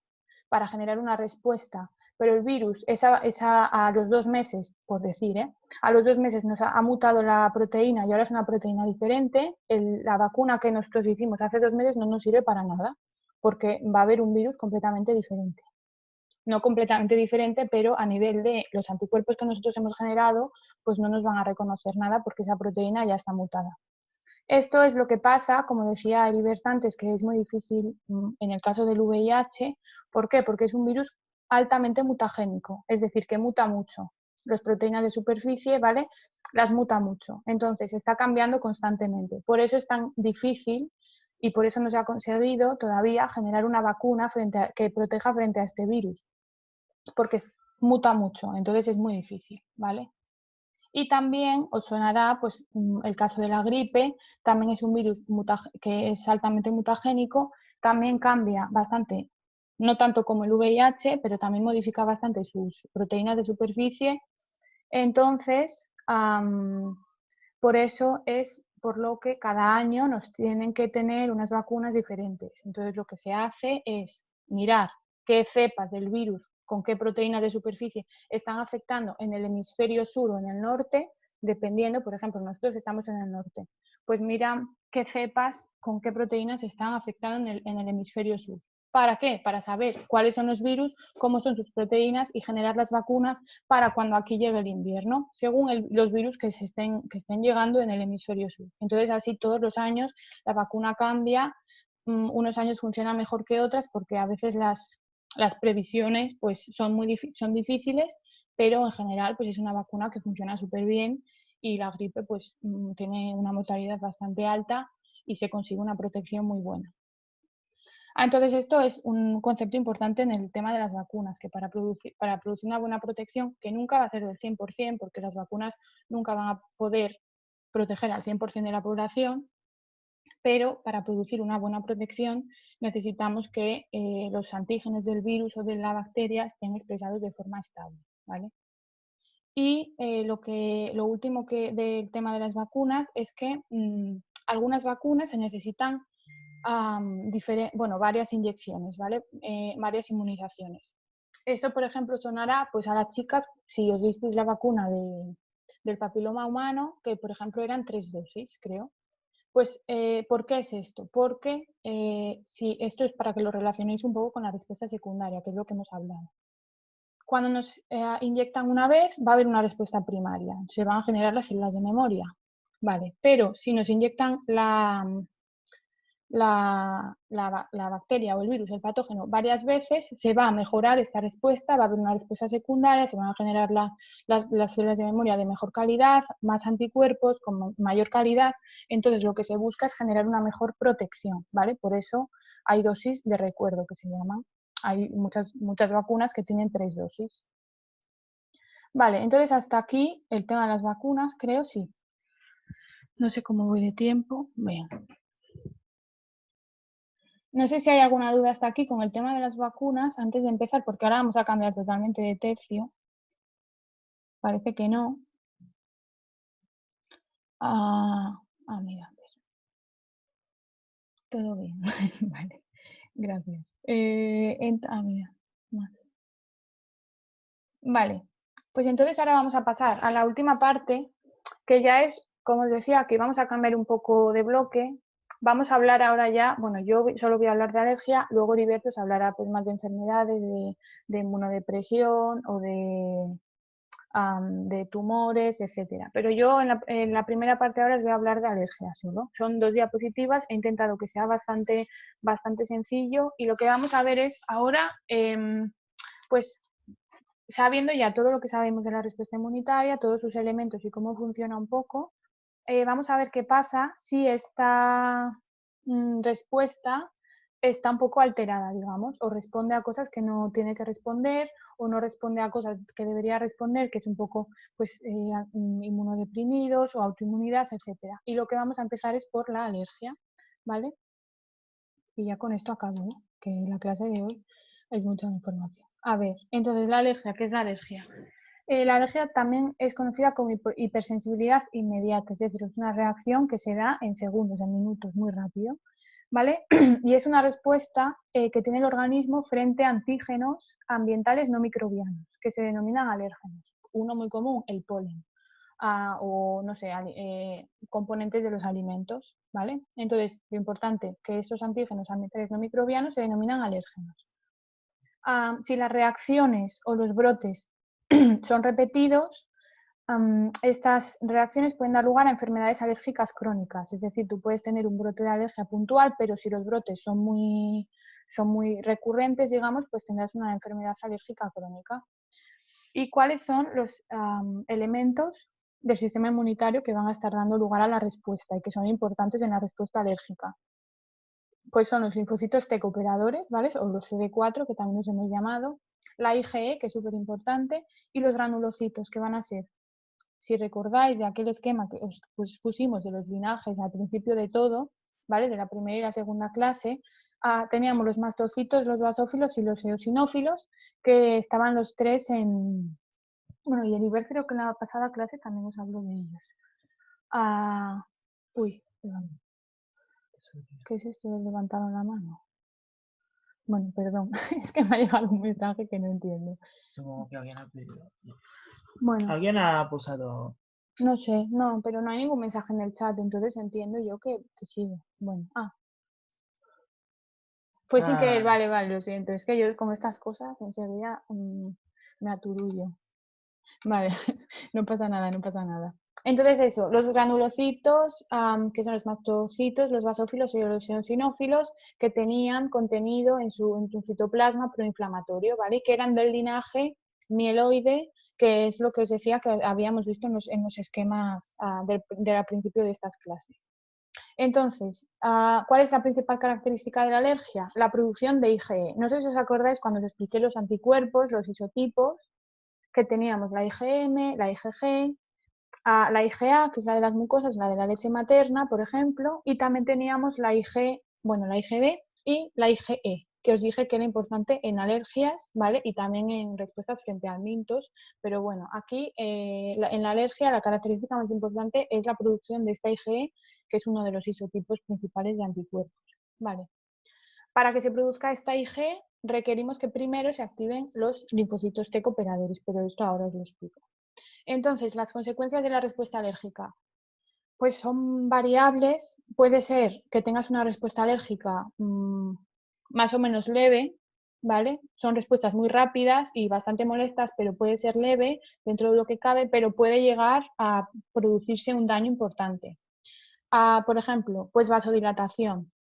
para generar una respuesta, pero el virus a los 2 meses, por decir, a los 2 meses nos ha mutado la proteína y ahora es una proteína diferente, la vacuna que nosotros hicimos hace 2 meses no nos sirve para nada, porque va a haber un virus completamente diferente. No completamente diferente, pero a nivel de los anticuerpos que nosotros hemos generado, pues no nos van a reconocer nada porque esa proteína ya está mutada. Esto es lo que pasa, como decía Heribert antes, que es muy difícil en el caso del VIH. ¿Por qué? Porque es un virus altamente mutagénico, es decir, que muta mucho. Las proteínas de superficie, ¿vale? Las muta mucho. Entonces, está cambiando constantemente. Por eso es tan difícil y por eso no se ha conseguido todavía generar una vacuna que proteja frente a este virus, porque muta mucho. Entonces, es muy difícil, ¿vale? Y también os sonará pues, el caso de la gripe, también es un virus que es altamente mutagénico, también cambia bastante, no tanto como el VIH, pero también modifica bastante sus proteínas de superficie. Entonces, por eso es por lo que cada año nos tienen que tener unas vacunas diferentes. Entonces, lo que se hace es mirar qué cepas del virus, con qué proteínas de superficie están afectando en el hemisferio sur o en el norte, dependiendo, por ejemplo, nosotros estamos en el norte, pues mira qué cepas con qué proteínas están afectando en el hemisferio sur. ¿Para qué? Para saber cuáles son los virus, cómo son sus proteínas y generar las vacunas para cuando aquí llegue el invierno, según los virus que estén llegando en el hemisferio sur. Entonces, así todos los años la vacuna cambia, unos años funciona mejor que otras porque a veces las previsiones pues, son difíciles, pero en general pues, es una vacuna que funciona súper bien y la gripe pues, tiene una mortalidad bastante alta y se consigue una protección muy buena. Entonces, esto es un concepto importante en el tema de las vacunas, que para producir una buena protección, que nunca va a ser del 100%, porque las vacunas nunca van a poder proteger al 100% de la población, pero para producir una buena protección necesitamos que los antígenos del virus o de la bacteria estén expresados de forma estable, ¿vale? Y lo último del tema de las vacunas es que algunas vacunas se necesitan varias inyecciones, ¿vale? Varias inmunizaciones. Esto, por ejemplo, sonará pues, a las chicas, si os visteis la vacuna del papiloma humano, que por ejemplo eran 3 dosis, creo. Pues, ¿por qué es esto? Porque si esto es para que lo relacionéis un poco con la respuesta secundaria, que es lo que hemos hablado. Cuando nos inyectan una vez, va a haber una respuesta primaria, se van a generar las células de memoria, ¿vale? Pero si nos inyectan la bacteria o el virus, el patógeno, varias veces, se va a mejorar esta respuesta, va a haber una respuesta secundaria, se van a generar las células de memoria de mejor calidad, más anticuerpos, con mayor calidad. Entonces, lo que se busca es generar una mejor protección, ¿vale? Por eso hay dosis de recuerdo, que se llaman. Hay muchas vacunas que tienen 3 dosis. Vale, entonces hasta aquí el tema de las vacunas, creo, sí. No sé cómo voy de tiempo. Bien. No sé si hay alguna duda hasta aquí con el tema de las vacunas, antes de empezar, porque ahora vamos a cambiar totalmente de tercio. Parece que no. Mira, todo bien. Vale, gracias. Mira, más. Vale, pues entonces ahora vamos a pasar a la última parte, que ya es, como os decía, que vamos a cambiar un poco de bloque. Vamos a hablar ahora ya, bueno, yo solo voy a hablar de alergia, luego Heriberto os hablará pues, más de enfermedades, de inmunodepresión o de tumores, etcétera. Pero yo en la primera parte ahora os voy a hablar de alergia solo. Son 2 diapositivas, he intentado que sea bastante sencillo y lo que vamos a ver es ahora, pues sabiendo ya todo lo que sabemos de la respuesta inmunitaria, todos sus elementos y cómo funciona un poco, vamos a ver qué pasa si esta respuesta está un poco alterada, digamos, o responde a cosas que no tiene que responder, o no responde a cosas que debería responder, que es un poco pues, inmunodeprimidos o autoinmunidad, etcétera. Y lo que vamos a empezar es por la alergia, ¿vale? Y ya con esto acabo, ¿eh? Que la clase de hoy es mucha información. A ver, entonces la alergia, ¿qué es la alergia? La alergia también es conocida como hipersensibilidad inmediata, es decir, es una reacción que se da en segundos, en minutos, muy rápido, ¿vale? Y es una respuesta que tiene el organismo frente a antígenos ambientales no microbianos, que se denominan alérgenos. Uno muy común, el polen, o no sé, componentes de los alimentos, ¿vale? Entonces, lo importante, que estos antígenos ambientales no microbianos se denominan alérgenos. Si las reacciones o los brotes son repetidos, estas reacciones pueden dar lugar a enfermedades alérgicas crónicas, es decir, tú puedes tener un brote de alergia puntual, pero si los brotes son muy recurrentes, digamos, pues tendrás una enfermedad alérgica crónica. ¿Y cuáles son los elementos del sistema inmunitario que van a estar dando lugar a la respuesta y que son importantes en la respuesta alérgica? Pues son los linfocitos T cooperadores, ¿vale? O los CD4, que también los hemos llamado, la IgE, que es súper importante, y los granulocitos, que van a ser, si recordáis de aquel esquema que os pusimos de los linajes al principio de todo, ¿vale? De la primera y la segunda clase, teníamos los mastocitos, los basófilos y los eosinófilos, que estaban los 3 en... Bueno, y Heriberto creo que en la pasada clase también os hablo de ellos. Uy, perdón. ¿Qué es esto de levantar la mano? Bueno, perdón, es que me ha llegado un mensaje que no entiendo. Supongo que alguien ha pedido. Bueno. Alguien ha posado. No sé, no, pero no hay ningún mensaje en el chat, entonces entiendo yo que sigue. Bueno, fue sin querer, Ah, vale, lo siento. Es que yo con estas cosas enseguida me aturullo. Vale, no pasa nada, no pasa nada. Entonces eso, los granulocitos, que son los mastocitos, los basófilos y los eosinófilos, que tenían contenido en su citoplasma proinflamatorio, ¿vale? Que eran del linaje mieloide, que es lo que os decía que habíamos visto en los esquemas del principio de estas clases. Entonces, ¿cuál es la principal característica de la alergia? La producción de IgE. No sé si os acordáis cuando os expliqué los anticuerpos, los isotipos, que teníamos la IgM, la IgG, la IgA, que es la de las mucosas, la de la leche materna, por ejemplo, y también teníamos la la IgD y la IgE, que os dije que era importante en alergias, ¿vale? Y también en respuestas frente a mintos, pero bueno, aquí en la alergia la característica más importante es la producción de esta IgE, que es uno de los isotipos principales de anticuerpos, ¿vale? Para que se produzca esta IgE requerimos que primero se activen los linfocitos T cooperadores, pero esto ahora os lo explico. Entonces, las consecuencias de la respuesta alérgica, pues son variables. Puede ser que tengas una respuesta alérgica más o menos leve, ¿vale? Son respuestas muy rápidas y bastante molestas, pero puede ser leve dentro de lo que cabe, pero puede llegar a producirse un daño importante. Por ejemplo, pues vasodilatación.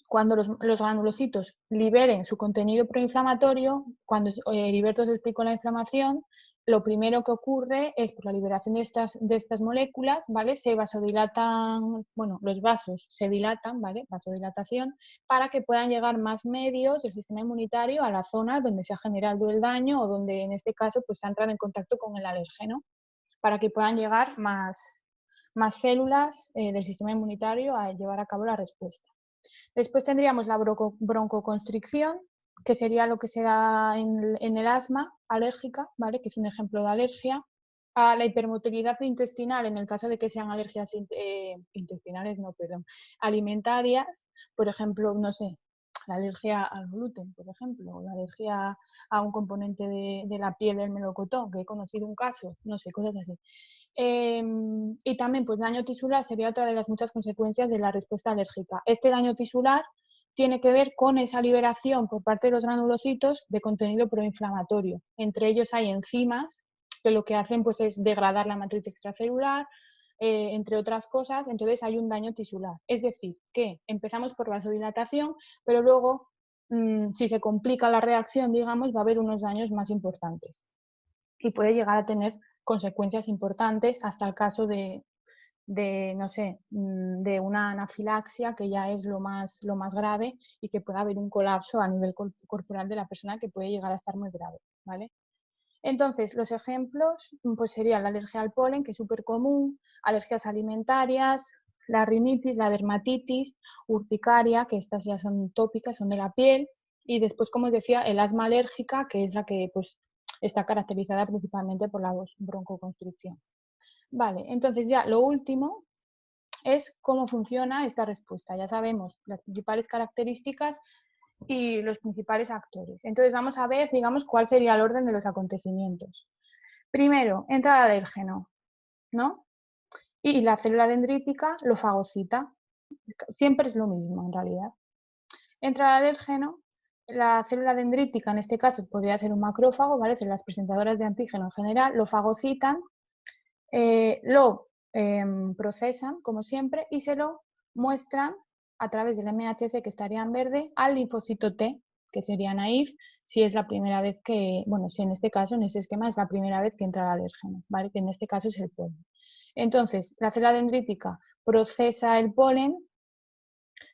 Cuando los granulocitos liberen su contenido proinflamatorio, cuando Heriberto os explicó la inflamación, lo primero que ocurre es por la liberación de estas moléculas, ¿vale? Se vasodilatan, bueno, los vasos se dilatan, ¿vale? Vasodilatación, para que puedan llegar más medios del sistema inmunitario a la zona donde se ha generado el daño o donde en este caso pues se ha entrado en contacto con el alérgeno, para que puedan llegar más células del sistema inmunitario a llevar a cabo la respuesta. Después tendríamos la broncoconstricción, que sería lo que se da en el asma alérgica, ¿vale? Que es un ejemplo de alergia. A la hipermotilidad intestinal, en el caso de que sean alergias intestinales, no, perdón, alimentarias, por ejemplo, no sé, la alergia al gluten, por ejemplo, o la alergia a un componente de la piel del melocotón, que he conocido un caso, no sé, cosas así. Y también, pues, daño tisular sería otra de las muchas consecuencias de la respuesta alérgica. Este daño tisular tiene que ver con esa liberación por parte de los granulocitos de contenido proinflamatorio. Entre ellos hay enzimas que lo que hacen pues, es degradar la matriz extracelular, entre otras cosas, entonces hay un daño tisular. Es decir, que empezamos por vasodilatación, pero luego, si se complica la reacción, digamos, va a haber unos daños más importantes y puede llegar a tener consecuencias importantes hasta el caso no sé, de una anafilaxia, que ya es lo más grave, y que pueda haber un colapso a nivel corporal de la persona que puede llegar a estar muy grave, ¿vale? Entonces, los ejemplos pues serían la alergia al polen, que es súper común, alergias alimentarias, la rinitis, la dermatitis, urticaria, que estas ya son tópicas, son de la piel, y después, como os decía, el asma alérgica, que es la que pues, está caracterizada principalmente por la broncoconstricción. Vale, entonces ya lo último es cómo funciona esta respuesta. Ya sabemos las principales características y los principales actores. Entonces vamos a ver, digamos, cuál sería el orden de los acontecimientos. Primero, entra el alérgeno, ¿no? Y la célula dendrítica lo fagocita. Siempre es lo mismo, en realidad. Entra el alérgeno, la célula dendrítica, en este caso, podría ser un macrófago, ¿vale? Células presentadoras de antígeno en general, lo fagocitan, lo procesan, como siempre, y se lo muestran a través del MHC, que estaría en verde, al linfocito T, que sería naif, si es la primera vez que, bueno, si en este caso, en este esquema, es la primera vez que entra el alérgeno, ¿vale? Que en este caso es el polen. Entonces, la célula dendrítica procesa el polen,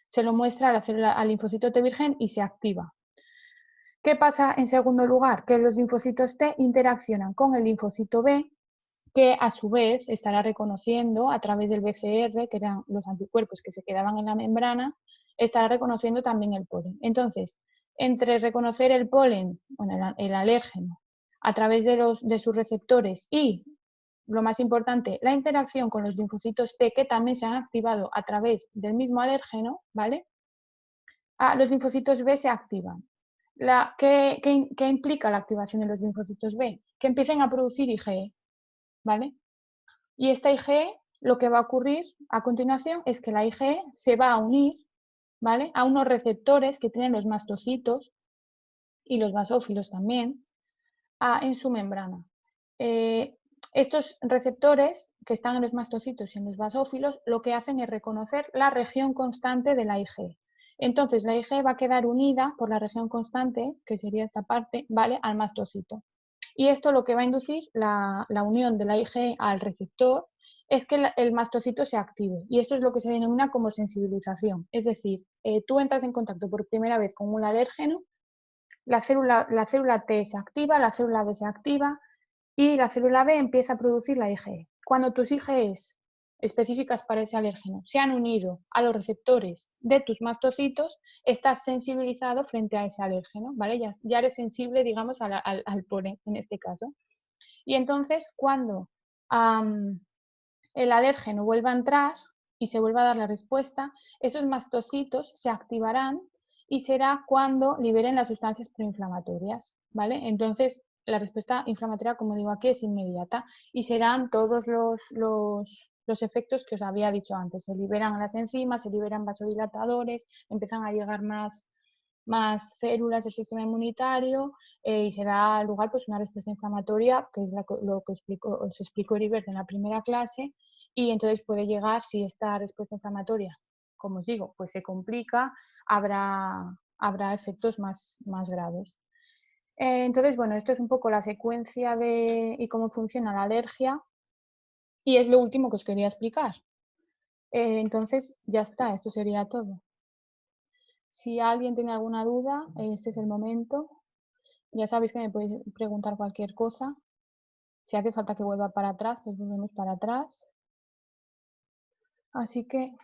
se lo muestra a la célula, al linfocito T virgen y se activa. ¿Qué pasa en segundo lugar? Que los linfocitos T interaccionan con el linfocito B, que a su vez estará reconociendo a través del BCR, que eran los anticuerpos que se quedaban en la membrana, estará reconociendo también el polen. Entonces, entre reconocer el polen, bueno, el alérgeno, a través de sus receptores y, lo más importante, la interacción con los linfocitos T, que también se han activado a través del mismo alérgeno, ¿vale? Los linfocitos B se activan. ¿Qué implica la activación de los linfocitos B? Que empiecen a producir IgE, ¿vale? Y esta IgE, lo que va a ocurrir a continuación es que la IgE se va a unir, ¿vale?, a unos receptores que tienen los mastocitos y los basófilos también en su membrana. Estos receptores que están en los mastocitos y en los basófilos lo que hacen es reconocer la región constante de la IgE. Entonces la IgE va a quedar unida por la región constante, que sería esta parte, ¿vale?, al mastocito. Y esto lo que va a inducir la unión de la IgE al receptor es que el mastocito se active. Y esto es lo que se denomina como sensibilización. Es decir, tú entras en contacto por primera vez con un alérgeno, la célula T se activa, la célula B se activa y la célula B empieza a producir la IgE. Cuando tus IgEs específicas para ese alérgeno se han unido a los receptores de tus mastocitos, estás sensibilizado frente a ese alérgeno, ¿vale? Ya eres sensible, digamos, al polen en este caso. Y entonces, cuando el alérgeno vuelva a entrar y se vuelva a dar la respuesta, esos mastocitos se activarán y será cuando liberen las sustancias proinflamatorias, ¿vale? Entonces, la respuesta inflamatoria, como digo aquí, es inmediata y serán todos los efectos que os había dicho antes. Se liberan las enzimas, se liberan vasodilatadores, empiezan a llegar más células del sistema inmunitario y se da lugar pues, una respuesta inflamatoria, que es lo que os explicó Heribert en la primera clase, y entonces puede llegar, si esta respuesta inflamatoria, como os digo, pues se complica, habrá efectos más graves. Entonces, bueno, esto es un poco la secuencia y cómo funciona la alergia y es lo último que os quería explicar. Entonces, ya está, esto sería todo. Si alguien tiene alguna duda, este es el momento. Ya sabéis que me podéis preguntar cualquier cosa. Si hace falta que vuelva para atrás, pues volvemos para atrás. Así que,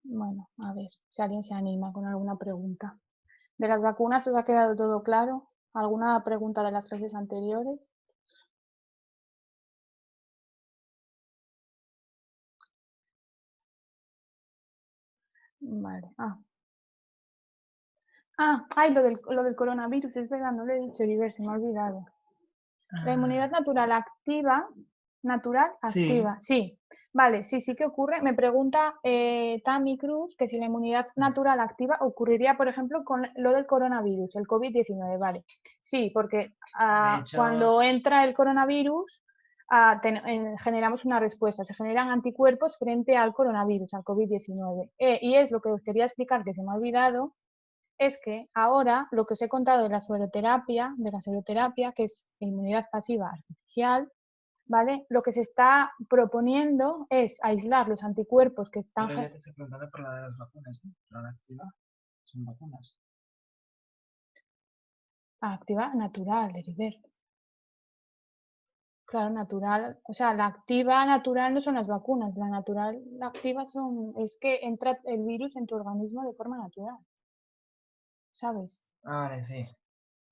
bueno, a ver si alguien se anima con alguna pregunta. ¿De las vacunas os ha quedado todo claro? ¿Alguna pregunta de las clases anteriores? Vale. Lo del coronavirus, es verdad, no lo he dicho, Oliver, se me ha olvidado. La inmunidad natural activa, sí. Vale, sí que ocurre. Me pregunta Tami Cruz que si la inmunidad natural activa ocurriría, por ejemplo, con lo del coronavirus, el COVID-19, vale. Sí, porque cuando entra el coronavirus generamos una respuesta, se generan anticuerpos frente al coronavirus, al COVID-19. Y es lo que os quería explicar, que se me ha olvidado, es que ahora lo que os he contado de la seroterapia, que es inmunidad pasiva artificial, ¿vale? Lo que se está proponiendo es aislar los anticuerpos que están... Pero ya te estoy preguntando por la de las vacunas, ¿no? La activa son vacunas. Activa natural, Heribert. Claro, natural. O sea, la activa natural no son las vacunas, la natural, la activa es que entra el virus en tu organismo de forma natural. ¿Sabes? Vale, sí.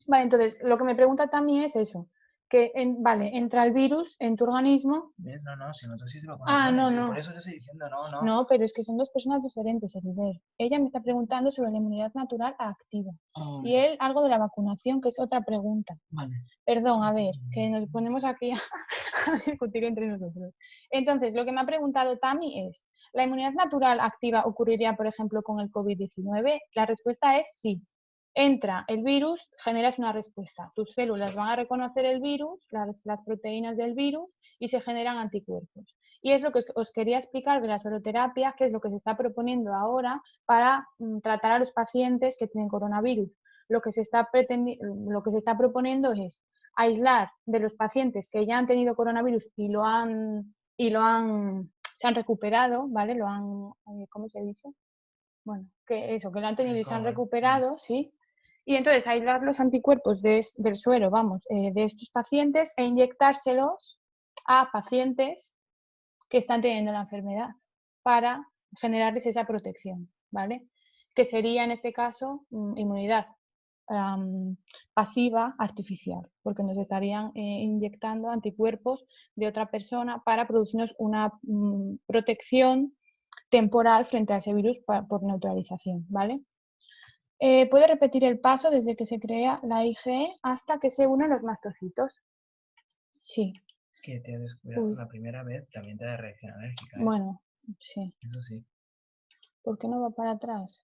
Vale, entonces, lo que me pregunta también es eso, que, entra el virus en tu organismo. ¿Ves? No, si no te has vacunaciones. No. Por eso te estoy diciendo, no. No, pero es que son dos personas diferentes, Heribert. Ella me está preguntando sobre la inmunidad natural activa. Y él algo de la vacunación, que es otra pregunta. Vale. Perdón, a ver, que nos ponemos aquí a discutir entre nosotros. Entonces, lo que me ha preguntado Tami es, ¿la inmunidad natural activa ocurriría, por ejemplo, con el COVID-19? La respuesta es sí. Entra el virus, generas una respuesta. Tus células van a reconocer el virus, las proteínas del virus, y se generan anticuerpos. Y es lo que os quería explicar de la seroterapia, que es lo que se está proponiendo ahora para tratar a los pacientes que tienen coronavirus. Lo que se está proponiendo es aislar de los pacientes que ya han tenido coronavirus y se han recuperado, ¿vale? ¿Cómo se dice? Bueno, que lo han tenido y se han recuperado, ¿sí? Y entonces aislar los anticuerpos del suero, de estos pacientes e inyectárselos a pacientes que están teniendo la enfermedad para generarles esa protección, ¿vale? Que sería en este caso inmunidad pasiva artificial, porque nos estarían inyectando anticuerpos de otra persona para producirnos una protección temporal frente a ese virus por neutralización, ¿vale? Puede repetir el paso desde que se crea la IgE hasta que se unen los mastocitos. Sí. Que te ha descubierto Uy, la primera vez también te da reacción alérgica, ¿eh? bueno, sí. Eso sí. ¿Por qué no va para atrás?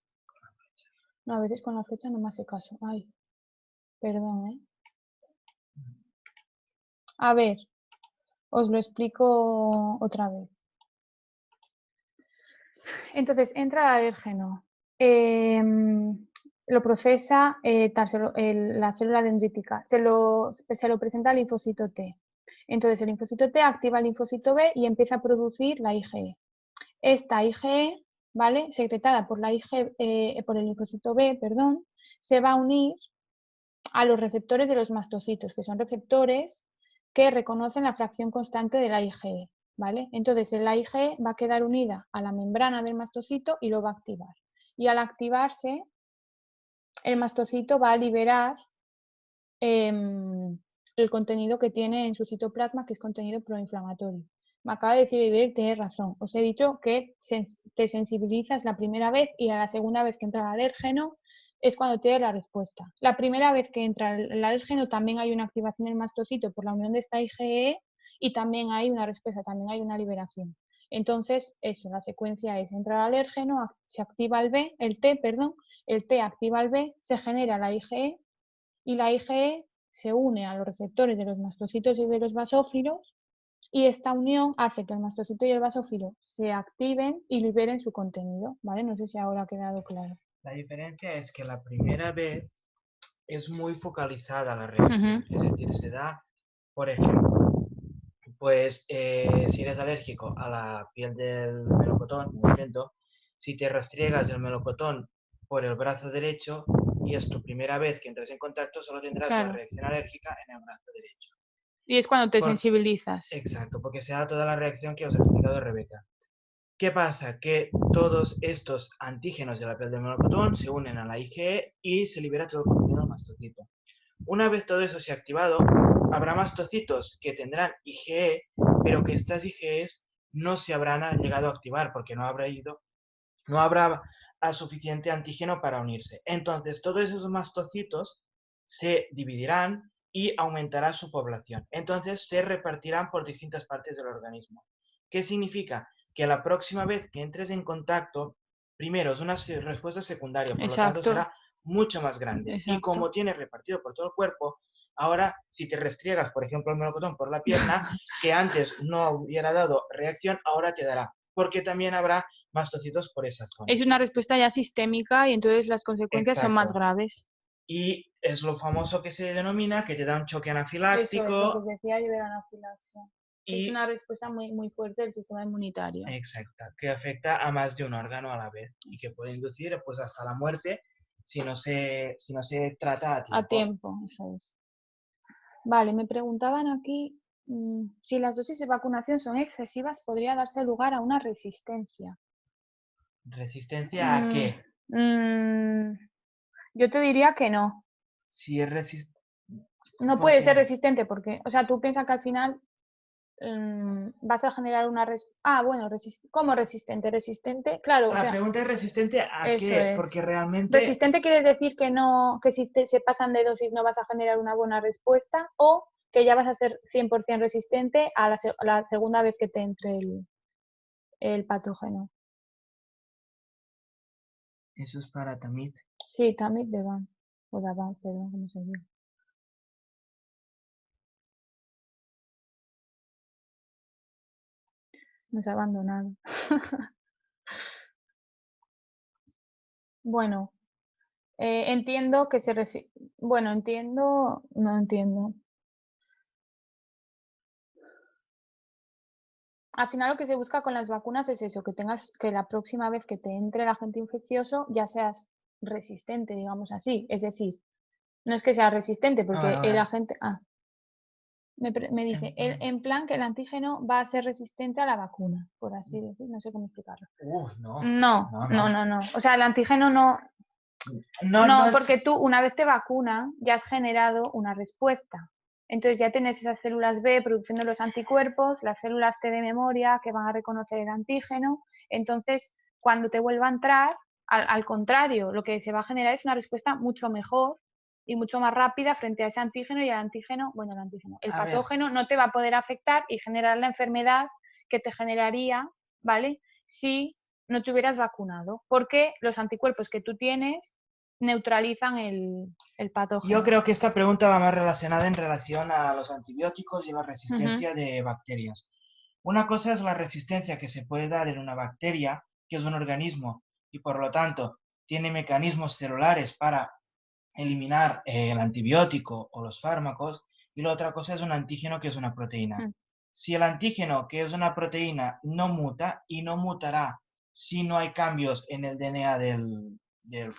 No, a veces con la flecha no me hace caso. Ay, perdón, ¿eh? A ver, os lo explico otra vez. Entonces, entra el alérgeno. Lo procesa la célula dendrítica. Se lo presenta al linfocito T. Entonces, el linfocito T activa el linfocito B y empieza a producir la IgE. Esta IgE, ¿vale? Secretada por por el linfocito B, perdón, se va a unir a los receptores de los mastocitos, que son receptores que reconocen la fracción constante de la IgE, ¿vale? Entonces, la IgE va a quedar unida a la membrana del mastocito y lo va a activar. Y al activarse, el mastocito va a liberar el contenido que tiene en su citoplasma, que es contenido proinflamatorio. Me acaba de decir Iber, tienes razón. Os he dicho que te sensibilizas la primera vez y a la segunda vez que entra el alérgeno es cuando tienes la respuesta. La primera vez que entra el alérgeno también hay una activación del mastocito por la unión de esta IgE y también hay una respuesta, también hay una liberación. Entonces, eso, la secuencia es, entra el alérgeno, se activa el T, perdón, el T activa el B, se genera la IgE y la IgE se une a los receptores de los mastocitos y de los basófilos y esta unión hace que el mastocito y el basófilo se activen y liberen su contenido, ¿vale? No sé si ahora ha quedado claro. La diferencia es que la primera vez es muy focalizada la reacción, es decir, se da, por ejemplo, pues si eres alérgico a la piel del melocotón, un intento, si te restriegas el melocotón por el brazo derecho y es tu primera vez que entras en contacto, solo tendrás la reacción alérgica en el brazo derecho. Y es cuando te sensibilizas. Exacto, porque se da toda la reacción que os ha explicado Rebeca. ¿Qué pasa? Que todos estos antígenos de la piel del melocotón se unen a la IgE y se libera todo el contenido del mastocito. Una vez todo eso se ha activado, habrá mastocitos que tendrán IgE, pero que estas IgEs no se habrán llegado a activar porque no habrá suficiente antígeno para unirse. Entonces, todos esos mastocitos se dividirán y aumentará su población. Entonces, se repartirán por distintas partes del organismo. ¿Qué significa? Que la próxima vez que entres en contacto, primero es una respuesta secundaria, por lo tanto será mucho más grande. Exacto. Y como tienes repartido por todo el cuerpo, ahora si te restriegas, por ejemplo, el melocotón por la pierna, que antes no hubiera dado reacción, ahora te dará. Porque también habrá mastocitos por esa zona. Es una respuesta ya sistémica y entonces las consecuencias son más graves. Y es lo famoso que se denomina que te da un choque anafiláctico. Eso es lo que os decía yo de la anafilaxia. Es una respuesta muy, muy fuerte del sistema inmunitario. Exacto, que afecta a más de un órgano a la vez y que puede inducir pues hasta la muerte si no se trata a tiempo. A tiempo, eso es. Vale, me preguntaban aquí si las dosis de vacunación son excesivas, podría darse lugar a una resistencia. ¿Resistencia a qué? Yo te diría que no. Si es resistente. No puede ser resistente porque, o sea, tú piensas que al final vas a generar una bueno, ¿cómo resistente? Resistente, claro. La pregunta es resistente a qué, porque realmente. Resistente quiere decir que no, que si se pasan de dosis no vas a generar una buena respuesta, o que ya vas a ser 100% resistente a la segunda vez que te entre el patógeno. Eso es para Tamid. Sí, Tamid de Van. O Davan, perdón, ¿cómo se dice? Nos ha abandonado. Bueno, entiendo que Bueno, entiendo, no entiendo. Al final lo que se busca con las vacunas es eso, que la próxima vez que te entre el agente infeccioso ya seas resistente, digamos así. Es decir, no es que sea resistente, porque el agente... me dice, en plan que el antígeno va a ser resistente a la vacuna, por así decir, no sé cómo explicarlo. No. O sea, el antígeno no... No, porque tú una vez te vacunan ya has generado una respuesta. Entonces ya tienes esas células B produciendo los anticuerpos, las células T de memoria que van a reconocer el antígeno. Entonces, cuando te vuelva a entrar, al contrario, lo que se va a generar es una respuesta mucho mejor y mucho más rápida frente a ese antígeno, y el antígeno, bueno, el A ver, patógeno no te va a poder afectar y generar la enfermedad que te generaría, ¿vale? Si no te hubieras vacunado, porque los anticuerpos que tú tienes neutralizan el patógeno. yo creo que esta pregunta va más relacionada en relación a los antibióticos y la Ujú, resistencia de bacterias. Una cosa es la resistencia que se puede dar en una bacteria, que es un organismo y por lo tanto tiene mecanismos celulares para eliminar el antibiótico o los fármacos, y la otra cosa es un antígeno que es una proteína. mm, Si el antígeno, que es una proteína, no muta y no mutará si no hay cambios en el DNA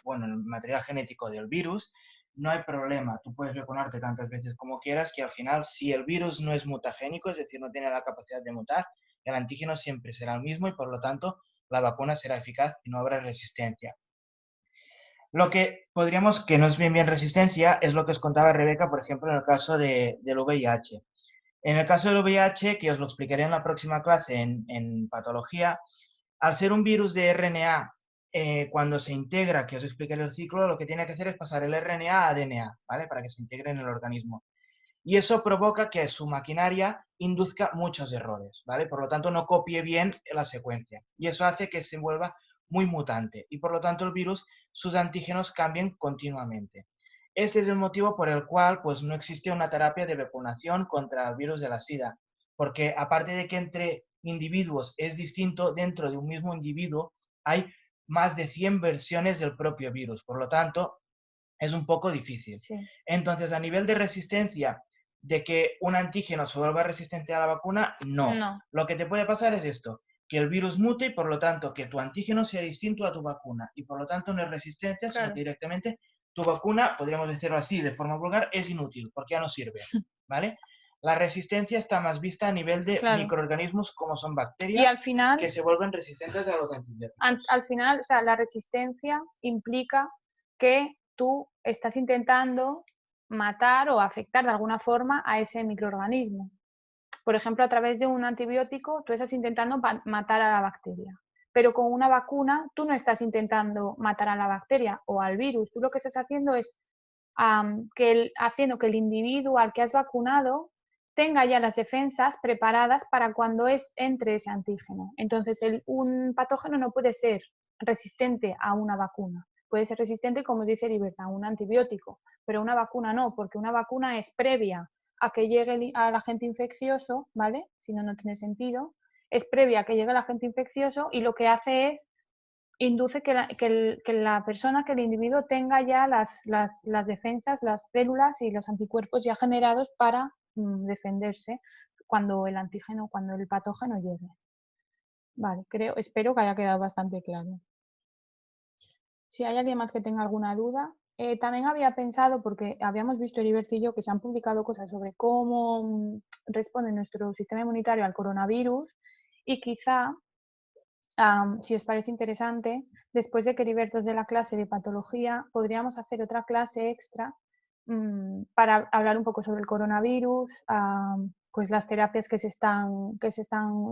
bueno, el material genético del virus, no hay problema. Tú puedes vacunarte tantas veces como quieras, que al final, si el virus no es mutagénico, es decir, no tiene la capacidad de mutar, el antígeno siempre será el mismo y por lo tanto la vacuna será eficaz y no habrá resistencia. Lo que podríamos, que no es bien resistencia, es lo que os contaba Rebeca, por ejemplo, en el caso del VIH. En el caso del VIH, que os lo explicaré en la próxima clase en patología, al ser un virus de RNA, cuando se integra, que os explicaré el ciclo, lo que tiene que hacer es pasar el RNA a ADNA, ¿vale? Para que se integre en el organismo. Y eso provoca que su maquinaria induzca muchos errores, ¿vale? Por lo tanto, no copie bien la secuencia. Y eso hace que se vuelva muy mutante. Y por lo tanto, el virus, sus antígenos cambien continuamente. Este es el motivo por el cual pues, no existe una terapia de vacunación contra el virus de la SIDA. Porque aparte de que entre individuos es distinto, dentro de un mismo individuo hay más de 100 versiones del propio virus. Por lo tanto, es un poco difícil. sí. Entonces, a nivel de resistencia, de que un antígeno se vuelva resistente a la vacuna, no. No, Lo que te puede pasar es esto, que el virus mute y por lo tanto que tu antígeno sea distinto a tu vacuna y por lo tanto no es resistencia, sino claro. que directamente tu vacuna, podríamos decirlo así de forma vulgar, es inútil porque ya no sirve, ¿vale? La resistencia está más vista a nivel de Claro. microorganismos como son Y bacterias al final, que se vuelven resistentes a los antibióticos. al final, o sea, la resistencia implica que tú estás intentando matar o afectar de alguna forma a ese microorganismo. Por ejemplo, a través de un antibiótico, tú estás intentando matar a la bacteria. Pero con una vacuna, tú no estás intentando matar a la bacteria o al virus. Tú lo que estás haciendo es haciendo que el individuo al que has vacunado tenga ya las defensas preparadas para cuando entre ese antígeno. Entonces, un patógeno no puede ser resistente a una vacuna. Puede ser resistente, como dice Libertad, a un antibiótico, pero una vacuna no, porque una vacuna es previa a que llegue al agente infeccioso, ¿vale? Si no, no tiene sentido. Es previa a que llegue el agente infeccioso y lo que hace es induce que la persona, que el individuo tenga ya las defensas, las células y los anticuerpos ya generados para defenderse cuando cuando el patógeno llegue. Vale, espero que haya quedado bastante claro. Si hay alguien más que tenga alguna duda, también había pensado, porque habíamos visto Heriberto y yo que se han publicado cosas sobre cómo responde nuestro sistema inmunitario al coronavirus, y quizá si os parece interesante, después de que Heriberto de la clase de patología, podríamos hacer otra clase extra para hablar un poco sobre el coronavirus, pues las terapias que se están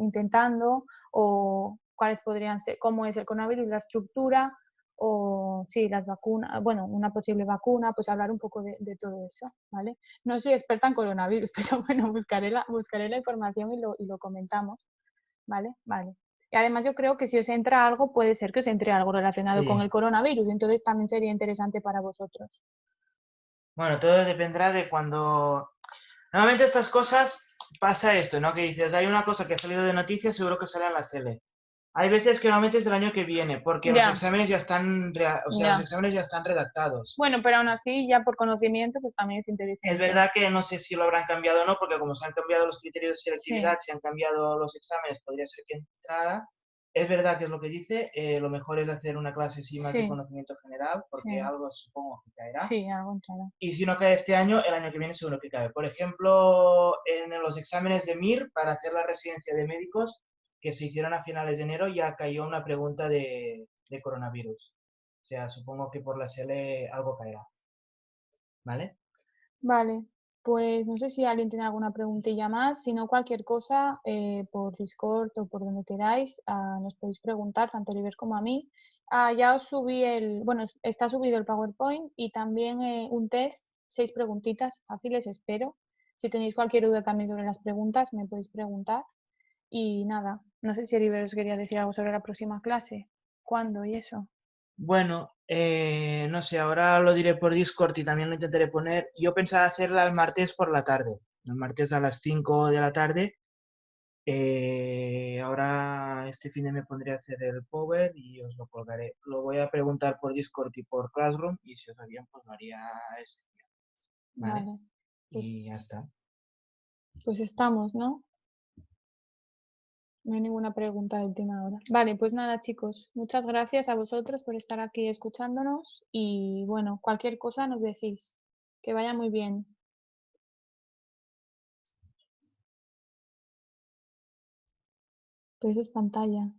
intentando, o cuáles podrían ser, cómo es el coronavirus, la estructura, o sí, las vacunas, bueno, una posible vacuna, pues hablar un poco de todo eso, ¿vale? No soy experta en coronavirus, pero bueno, buscaré la información y lo comentamos, ¿vale? Vale. Y además yo creo que si os entra algo, puede ser que os entre algo relacionado con Sí. el coronavirus, entonces también sería interesante para vosotros. Bueno, todo dependerá de cuando... Normalmente estas cosas pasa esto, ¿no? Que dices, hay una cosa que ha salido de noticias, seguro que sale en la tele. Hay veces que normalmente es del año que viene, porque los Ya, exámenes ya están, o sea, los ya. exámenes ya están redactados. Bueno, pero aún así, ya por conocimiento, pues también es Es interesante. verdad que no sé si lo habrán cambiado o no, porque como se han cambiado los criterios de Sí, selectividad, se han cambiado los exámenes, podría ser que entrara. Es verdad que es lo que dice, lo mejor es hacer una clase sí más de sí, conocimiento general, porque sí, algo supongo que caerá. sí, algo entrará. Y si no cae este año, el año que viene seguro que cae. Por ejemplo, en los exámenes de MIR para hacer la residencia de médicos que se hicieron a finales de enero ya cayó una pregunta de coronavirus. O sea, supongo que por la SL algo caerá. ¿Vale? Vale, pues no sé si alguien tiene alguna preguntilla más, si no cualquier cosa, por Discord o por donde queráis, nos podéis preguntar, tanto a Oliver como a mí. Ya os subí bueno, está subido el PowerPoint y también un test, 6 preguntitas fáciles, espero. Si tenéis cualquier duda también sobre las preguntas, me podéis preguntar. Y nada, no sé si Oliver os quería decir algo sobre la próxima clase, cuándo y eso. Bueno, no sé, ahora lo diré por Discord y también lo intentaré poner. Yo pensaba hacerla el martes por la tarde, el martes a las 5 de la tarde. Ahora este fin de me pondré a hacer el Power y os lo colgaré. Lo voy a preguntar por Discord y por Classroom y si os va bien, pues lo haría este día, ¿vale? Vale, pues, Y ya está. pues estamos, ¿no? No hay ninguna pregunta del tema ahora. Vale, pues nada, chicos, muchas gracias a vosotros por estar aquí escuchándonos y bueno, cualquier cosa nos decís. Que vaya muy bien. Pues eso es pantalla.